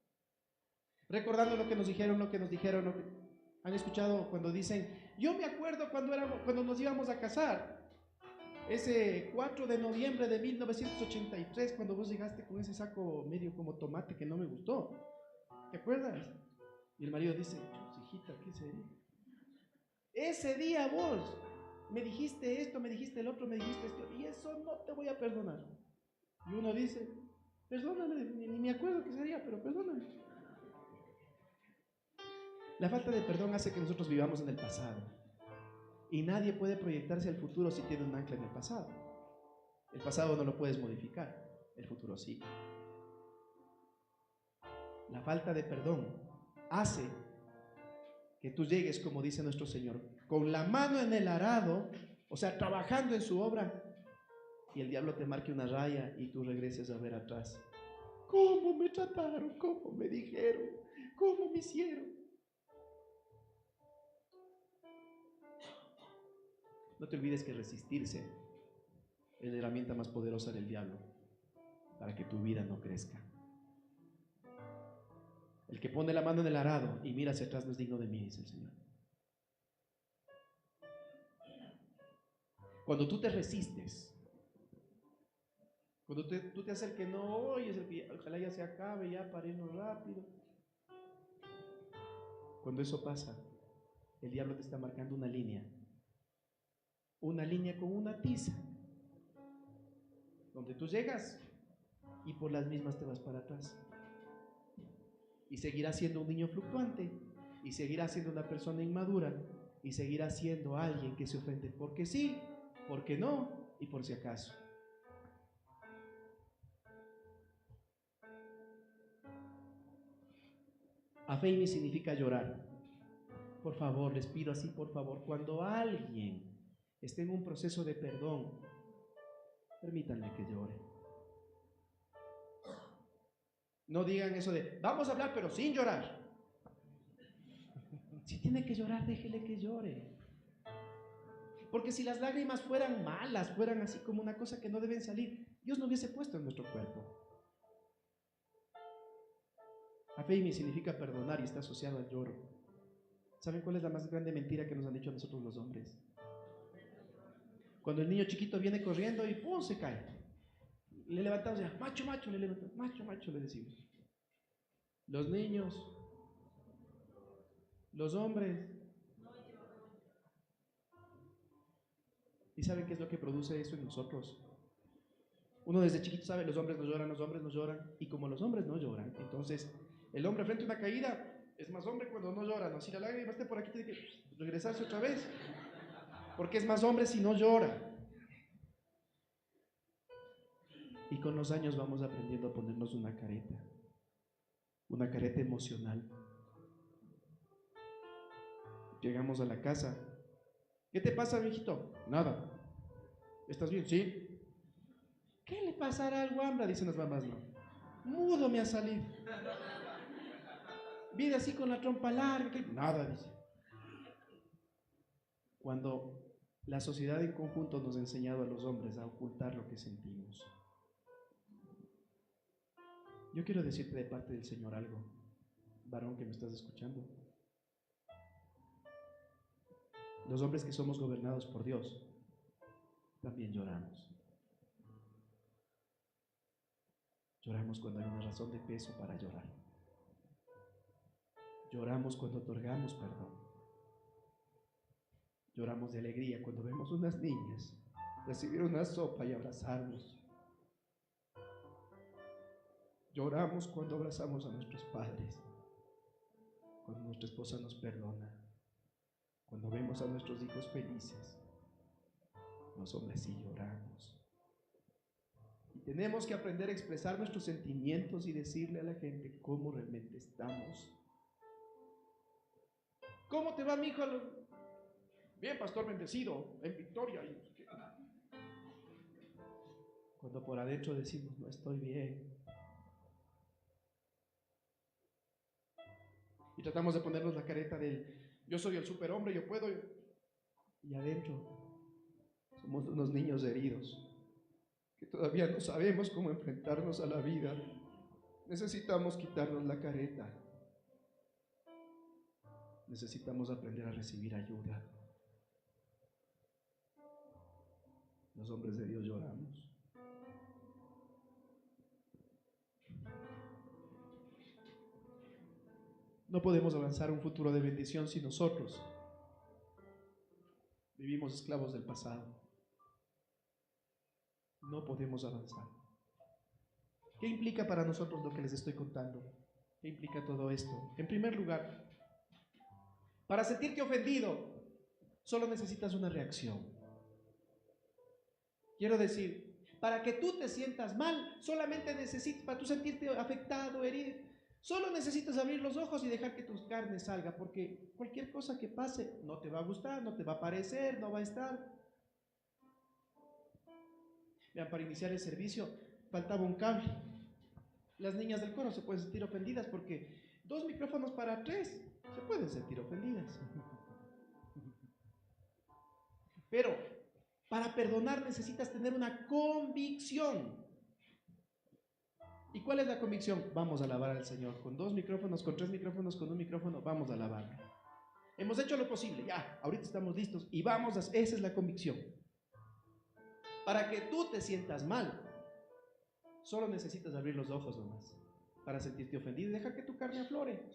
Recordando lo que nos dijeron, lo que han escuchado cuando dicen, yo me acuerdo cuando nos íbamos a casar, ese 4 de noviembre de 1983, cuando vos llegaste con ese saco medio como tomate que no me gustó. ¿Te acuerdas? Y el marido dice, hijita, ¿qué sería? Ese día vos me dijiste esto, me dijiste el otro, me dijiste esto, y eso no te voy a perdonar. Y uno dice, perdóname, ni me acuerdo qué sería, pero perdóname. La falta de perdón hace que nosotros vivamos en el pasado. Y nadie puede proyectarse al futuro si tiene un ancla en el pasado. El pasado no lo puedes modificar, el futuro sí. La falta de perdón hace que tú llegues, como dice nuestro Señor, con la mano en el arado, o sea, trabajando en su obra, y el diablo te marque una raya y tú regreses a ver atrás. ¿Cómo me trataron? ¿Cómo me dijeron? ¿Cómo me hicieron? No te olvides que resistirse es la herramienta más poderosa del diablo para que tu vida no crezca. El que pone la mano en el arado y mira hacia atrás no es digno de mí, dice el Señor. Cuando tú te resistes, cuando tú te haces el que no oyes, el que ojalá ya se acabe, ya paremos rápido. Cuando eso pasa, el diablo te está marcando una línea con una tiza, donde tú llegas y por las mismas te vas para atrás. Y seguirás siendo un niño fluctuante, y seguirás siendo una persona inmadura, y seguirás siendo alguien que se ofende porque sí, porque no y por si acaso. Afeimi significa llorar. Por favor, les pido así, por favor, cuando alguien esté en un proceso de perdón, permítanle que llore. No digan eso de, vamos a hablar pero sin llorar. Si tiene que llorar, déjele que llore. Porque si las lágrimas fueran malas, fueran así como una cosa que no deben salir, Dios no hubiese puesto en nuestro cuerpo. Afeimi significa perdonar y está asociado al lloro. ¿Saben cuál es la más grande mentira que nos han dicho a nosotros los hombres? Cuando el niño chiquito viene corriendo y ¡pum! Se cae. Le levantamos ya, macho, le levantamos, macho, le decimos. Los niños, los hombres. ¿Y saben qué es lo que produce eso en nosotros? Uno desde chiquito sabe, los hombres no lloran, y como los hombres no lloran, entonces el hombre frente a una caída es más hombre cuando no llora, ¿no? Si la lágrima esté por aquí tiene que regresarse otra vez, porque es más hombre si no llora. Y con los años vamos aprendiendo a ponernos una careta emocional. Llegamos a la casa. ¿Qué te pasa, mijito? Nada. ¿Estás bien? Sí. ¿Qué le pasará al guambra? Dicen las mamás, no. Mudo me ha salido. Vive así con la trompa larga. Nada, dice. Cuando la sociedad en conjunto nos ha enseñado a los hombres a ocultar lo que sentimos. Yo quiero decirte de parte del Señor algo, varón que me estás escuchando. Los hombres que somos gobernados por Dios también lloramos. Lloramos cuando hay una razón de peso para llorar. Lloramos cuando otorgamos perdón. Lloramos de alegría cuando vemos unas niñas recibir una sopa y abrazarnos. Lloramos cuando abrazamos a nuestros padres, cuando nuestra esposa nos perdona, cuando vemos a nuestros hijos felices. Los hombres sí lloramos. Y tenemos que aprender a expresar nuestros sentimientos y decirle a la gente cómo realmente estamos. ¿Cómo te va, mi hijo? Bien, pastor, bendecido, en victoria. Cuando por adentro decimos, no estoy bien. Y tratamos de ponernos la careta del, yo soy el superhombre, yo puedo. Y adentro somos unos niños heridos, que todavía no sabemos cómo enfrentarnos a la vida. Necesitamos quitarnos la careta. Necesitamos aprender a recibir ayuda. Los hombres de Dios lloramos. No podemos avanzar un futuro de bendición si nosotros vivimos esclavos del pasado. No podemos avanzar. ¿Qué implica para nosotros lo que les estoy contando? ¿Qué implica todo esto? En primer lugar, para sentirte ofendido, solo necesitas una reacción. Quiero decir, para que tú te sientas mal, solamente necesitas, para tú sentirte afectado, herido, solo necesitas abrir los ojos y dejar que tu carne salga, porque cualquier cosa que pase no te va a gustar, no te va a parecer, no va a estar. Vean, para iniciar el servicio faltaba un cable. Las niñas del coro se pueden sentir ofendidas porque 2 micrófonos para 3 se pueden sentir ofendidas. Pero para perdonar necesitas tener una convicción. ¿Y cuál es la convicción? Vamos a alabar al Señor. Con 2 micrófonos, con 3 micrófonos, con 1 micrófono, vamos a alabarlo. Hemos hecho lo posible, ya, ahorita estamos listos y vamos a... Esa es la convicción. Para que tú te sientas mal, solo necesitas abrir los ojos nomás para sentirte ofendido y dejar que tu carne aflore.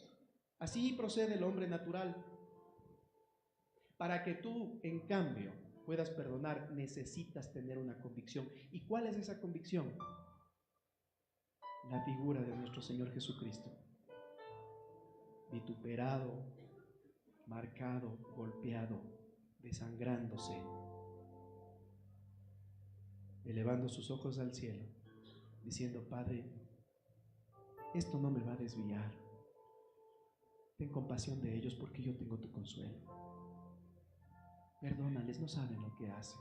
Así procede el hombre natural. Para que tú, en cambio, puedas perdonar, necesitas tener una convicción. ¿Y cuál es esa convicción? La figura de nuestro Señor Jesucristo, vituperado, marcado, golpeado, desangrándose, elevando sus ojos al cielo, diciendo, Padre, esto no me va a desviar. Ten compasión de ellos porque yo tengo tu consuelo. Perdónales, no saben lo que hacen.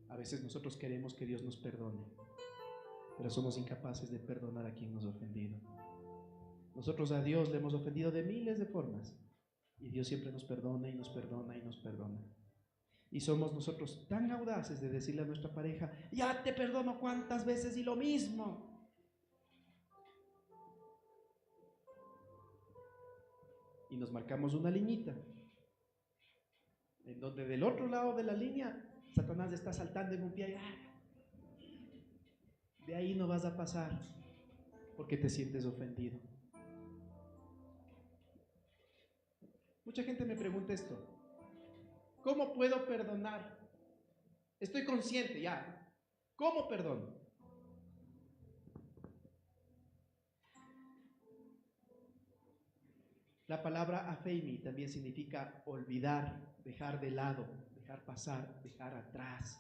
A veces nosotros queremos que Dios nos perdone, pero somos incapaces de perdonar a quien nos ha ofendido. Nosotros a Dios le hemos ofendido de miles de formas y Dios siempre nos perdona y nos perdona y nos perdona. Y somos nosotros tan audaces de decirle a nuestra pareja, ya te perdono cuántas veces y lo mismo. Y nos marcamos una liñita en donde del otro lado de la línea Satanás está saltando en un pie. De ahí no vas a pasar porque te sientes ofendido. Mucha gente me pregunta esto: ¿cómo puedo perdonar? Estoy consciente ya. ¿Cómo perdono? La palabra afeimi también significa olvidar, dejar de lado, dejar pasar, dejar atrás.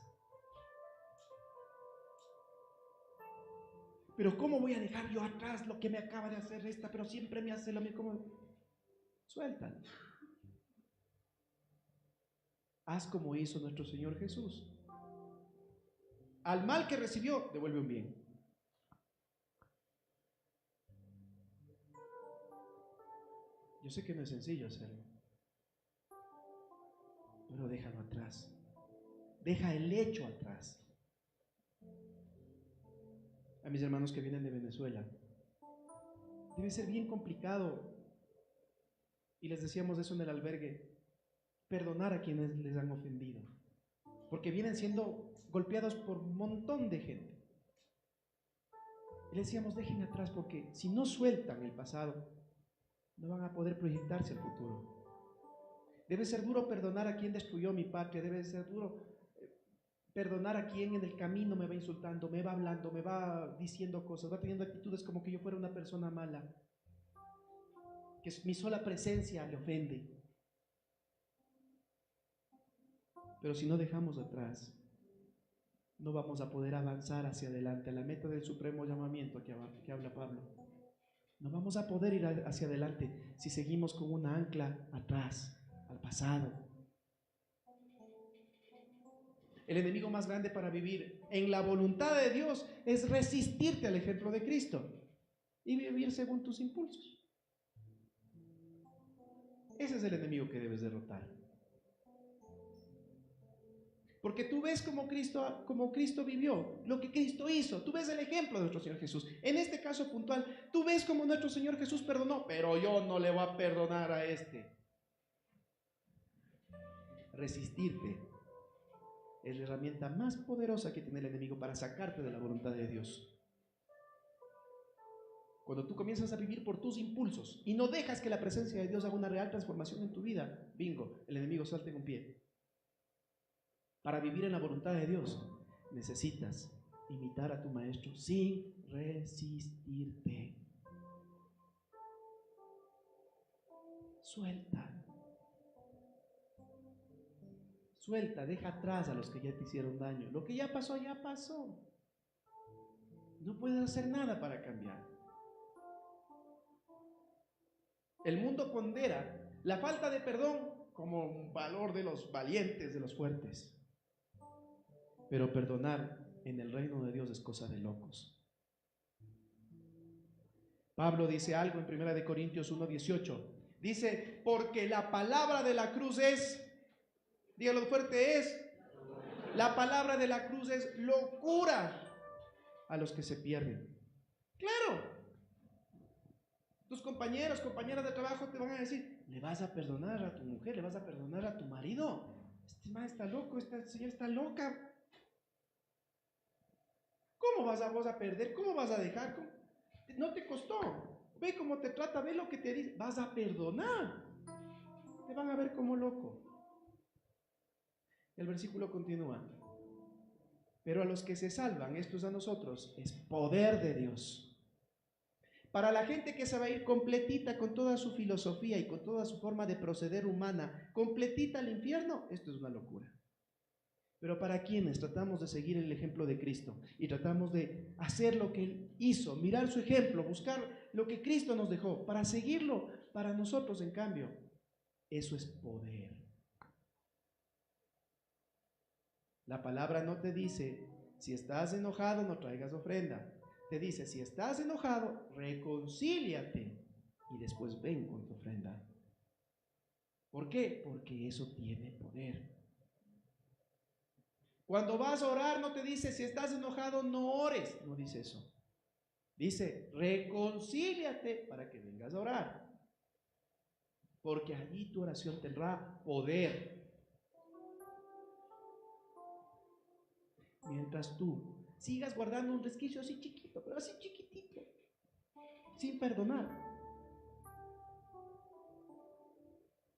Pero ¿cómo voy a dejar yo atrás lo que me acaba de hacer esta? Pero siempre me hace lo mismo. Suéltalo. Haz como hizo nuestro Señor Jesús. Al mal que recibió, devuelve un bien. Yo sé que no es sencillo hacerlo, pero déjalo atrás. Deja el hecho atrás. A mis hermanos que vienen de Venezuela, debe ser bien complicado, y les decíamos eso en el albergue, perdonar a quienes les han ofendido, porque vienen siendo golpeados por un montón de gente. Y les decíamos, dejen atrás, porque si no sueltan el pasado, no van a poder proyectarse al futuro. Debe ser duro perdonar a quien destruyó mi patria, debe ser duro perdonar a quien en el camino me va insultando, me va hablando, me va diciendo cosas, va teniendo actitudes como que yo fuera una persona mala, que mi sola presencia le ofende. Pero si no dejamos atrás, no vamos a poder avanzar hacia adelante, a la meta del supremo llamamiento que habla Pablo. No vamos a poder ir hacia adelante si seguimos con una ancla atrás, al pasado. El enemigo más grande para vivir en la voluntad de Dios es resistirte al ejemplo de Cristo y vivir según tus impulsos. Ese es el enemigo que debes derrotar. Porque tú ves como Cristo vivió, lo que Cristo hizo. Tú ves el ejemplo de nuestro Señor Jesús. En este caso puntual, tú ves como nuestro Señor Jesús perdonó, pero yo no le voy a perdonar a este. Resistirte es la herramienta más poderosa que tiene el enemigo para sacarte de la voluntad de Dios. Cuando tú comienzas a vivir por tus impulsos y no dejas que la presencia de Dios haga una real transformación en tu vida, bingo, el enemigo salta en un pie. Para vivir en la voluntad de Dios, necesitas imitar a tu maestro sin resistirte. Suelta. Suelta, deja atrás a los que ya te hicieron daño. Lo que ya pasó, ya pasó. No puedes hacer nada para cambiar. El mundo pondera la falta de perdón como un valor de los valientes, de los fuertes. Pero perdonar en el reino de Dios es cosa de locos. Pablo dice algo en 1 Corintios 1:18. Dice, porque la palabra de la cruz es, dígalo fuerte, la palabra de la cruz es locura a los que se pierden. Claro, tus compañeros, compañeras de trabajo te van a decir, le vas a perdonar a tu mujer, le vas a perdonar a tu marido. Este man está loco, esta señora está loca. ¿Cómo vas a perder? ¿Cómo vas a dejar? No te costó. Ve cómo te trata, ve lo que te dice. Vas a perdonar. Te van a ver como loco. El versículo continúa. Pero a los que se salvan, esto es a nosotros, es poder de Dios. Para la gente que se va a ir completita con toda su filosofía y con toda su forma de proceder humana, completita al infierno, esto es una locura. Pero para quienes tratamos de seguir el ejemplo de Cristo y tratamos de hacer lo que Él hizo, mirar su ejemplo, buscar lo que Cristo nos dejó, para seguirlo, para nosotros en cambio, eso es poder. La palabra no te dice, si estás enojado no traigas ofrenda. Te dice, si estás enojado, reconcíliate y después ven con tu ofrenda. ¿Por qué? Porque eso tiene poder. Cuando vas a orar no te dice, si estás enojado no ores, no dice eso. Dice, reconcíliate para que vengas a orar. Porque allí tu oración tendrá poder. Mientras tú sigas guardando un resquicio así chiquito, pero así chiquitito, sin perdonar,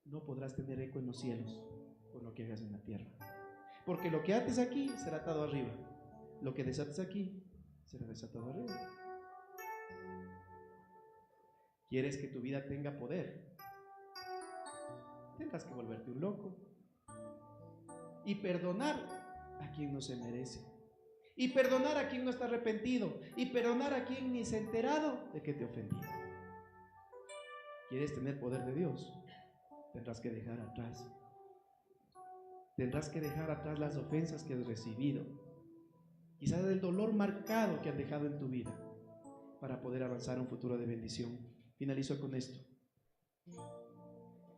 no podrás tener eco en los cielos por lo que hagas en la tierra. Porque lo que ates aquí será atado arriba. Lo que desates aquí será desatado arriba. ¿Quieres que tu vida tenga poder? Tendrás que volverte un loco y perdonar a quien no se merece, y perdonar a quien no está arrepentido, y perdonar a quien ni se ha enterado de que te ofendió. ¿Quieres tener poder de Dios? Tendrás que dejar atrás. Tendrás que dejar atrás las ofensas que has recibido, quizás el dolor marcado que han dejado en tu vida, para poder avanzar a un futuro de bendición. Finalizo con esto.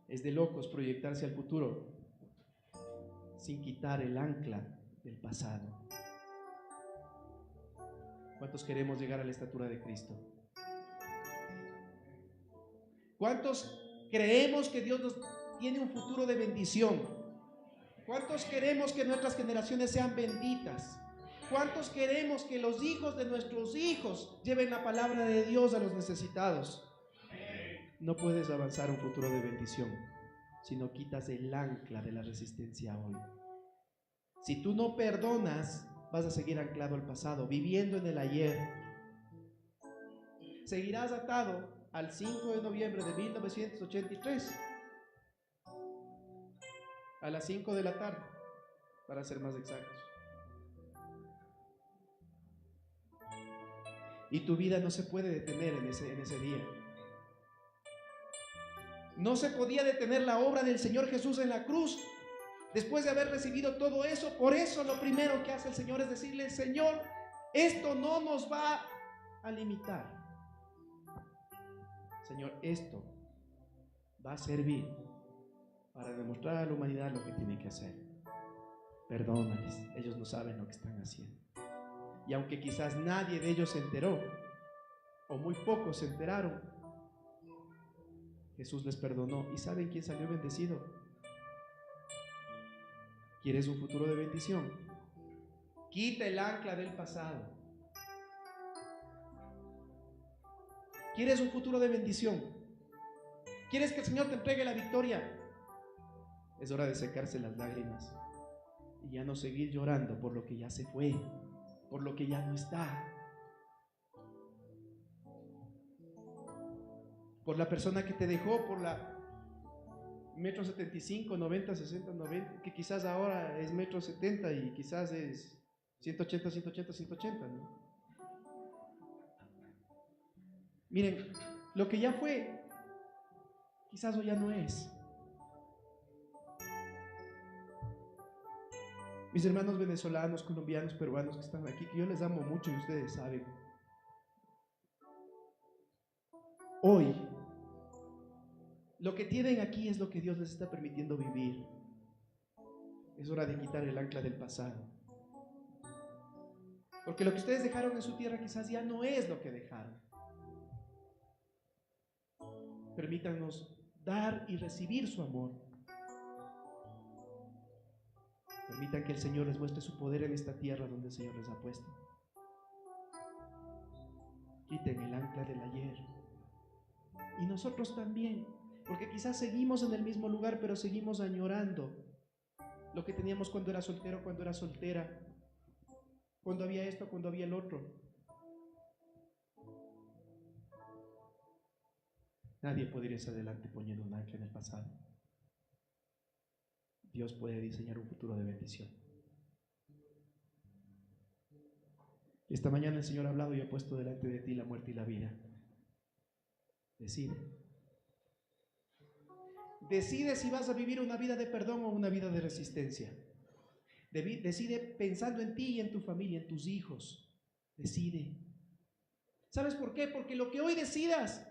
Es de locos proyectarse al futuro sin quitar el ancla del pasado. ¿Cuántos queremos llegar a la estatura de Cristo? ¿Cuántos creemos que Dios nos tiene un futuro de bendición? ¿Cuántos queremos que nuestras generaciones sean benditas? ¿Cuántos queremos que los hijos de nuestros hijos lleven la palabra de Dios a los necesitados? No puedes avanzar a un futuro de bendición si no quitas el ancla de la resistencia hoy. Si tú no perdonas, vas a seguir anclado al pasado, viviendo en el ayer. Seguirás atado al 5 de noviembre de 1983, a las 5 de la tarde, para ser más exactos. Y tu vida no se puede detener en ese día. No se podía detener la obra del Señor Jesús en la cruz. Después de haber recibido todo eso, por eso lo primero que hace el Señor es decirle: Señor, esto no nos va a limitar. Señor, esto va a servir para demostrar a la humanidad lo que tiene que hacer. Perdónales, ellos no saben lo que están haciendo. Y aunque quizás nadie de ellos se enteró, o muy pocos se enteraron, Jesús les perdonó. ¿Y saben quién salió bendecido? ¿Quieres un futuro de bendición? Quita el ancla del pasado. ¿Quieres un futuro de bendición? ¿Quieres que el Señor te entregue la victoria? Es hora de secarse las lágrimas y ya no seguir llorando por lo que ya se fue, por lo que ya no está, por la persona que te dejó, por la 1,75 m, 90, 60, 90, que quizás ahora es 1,70 m y quizás es 180, 180, 180, ¿no? Miren, lo que ya fue, quizás hoy ya no es. Mis hermanos venezolanos, colombianos, peruanos que están aquí, que yo les amo mucho y ustedes saben. Hoy, lo que tienen aquí es lo que Dios les está permitiendo vivir. Es hora de quitar el ancla del pasado. Porque lo que ustedes dejaron en su tierra quizás ya no es lo que dejaron. Permítanos dar y recibir su amor. Permitan que el Señor les muestre su poder en esta tierra donde el Señor les ha puesto. Quiten el ancla del ayer. Y nosotros también, porque quizás seguimos en el mismo lugar, pero seguimos añorando lo que teníamos cuando era soltero, cuando era soltera, cuando había esto, cuando había el otro. Nadie puede ir hacia adelante poniendo un ancla en el pasado. Dios puede diseñar un futuro de bendición. Esta mañana el Señor ha hablado y ha puesto delante de ti la muerte y la vida. Decide. Decide si vas a vivir una vida de perdón o una vida de resistencia. Decide pensando en ti y en tu familia, en tus hijos. Decide. ¿Sabes por qué? Porque lo que hoy decidas,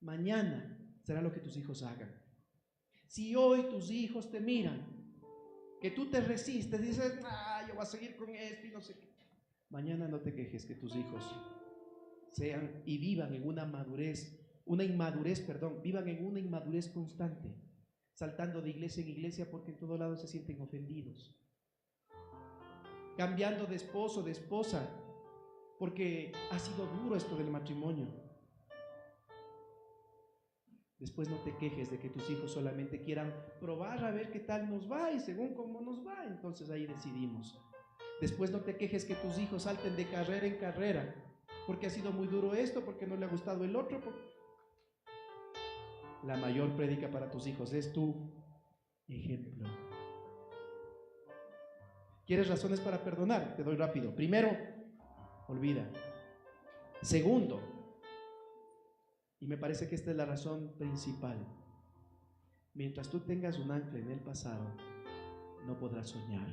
mañana será lo que tus hijos hagan. Si hoy tus hijos te miran, que tú te resistes, dices, yo voy a seguir con esto y no sé qué. Mañana no te quejes que tus hijos sean y vivan en vivan en una inmadurez constante, saltando de iglesia en iglesia porque en todo lado se sienten ofendidos, cambiando de esposo, de esposa, porque ha sido duro esto del matrimonio. Después no te quejes de que tus hijos solamente quieran probar a ver qué tal nos va y según cómo nos va, entonces ahí decidimos. Después no te quejes que tus hijos salten de carrera en carrera, porque ha sido muy duro esto, porque no le ha gustado el otro. La mayor prédica para tus hijos es tu ejemplo. ¿Quieres razones para perdonar? Te doy rápido. Primero, olvida. Segundo, y me parece que esta es la razón principal, mientras tú tengas un ancla en el pasado, no podrás soñar.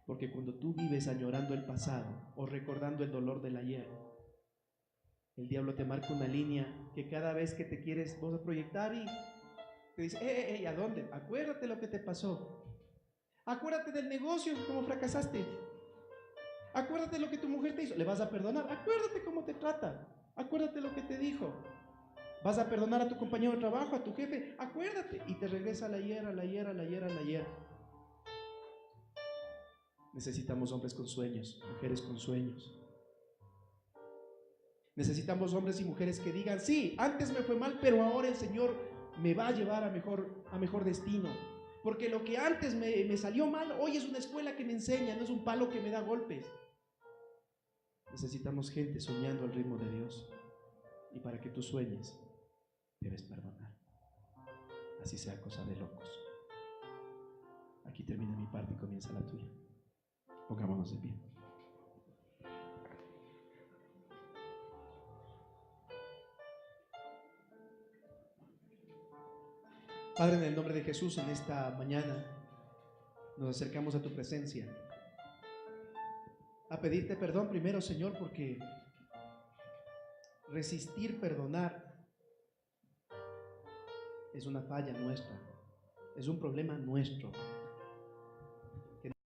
Porque cuando tú vives añorando el pasado o recordando el dolor del ayer, El diablo te marca una línea que cada vez que te quieres vos a proyectar y te dice, ¿a dónde? Acuérdate lo que te pasó. Acuérdate del negocio, cómo fracasaste. Acuérdate lo que tu mujer te hizo. ¿Le vas a perdonar? Acuérdate cómo te trata. Acuérdate lo que te dijo. ¿Vas a perdonar a tu compañero de trabajo, a tu jefe? Acuérdate. Y te regresa al ayer, al ayer, al ayer, al ayer. Necesitamos hombres con sueños, mujeres con sueños. Necesitamos hombres y mujeres que digan, sí, antes me fue mal, pero ahora el Señor me va a llevar a mejor destino. Porque lo que antes me salió mal, hoy es una escuela que me enseña, no es un palo que me da golpes. Necesitamos gente soñando al ritmo de Dios. Y para que tú sueñes, debes perdonar. Así sea cosa de locos. Aquí termina mi parte y comienza la tuya. Pongámonos de pie. Padre, en el nombre de Jesús, en esta mañana nos acercamos a tu presencia a pedirte perdón primero, Señor, porque resistir perdonar es una falla nuestra, es un problema nuestro.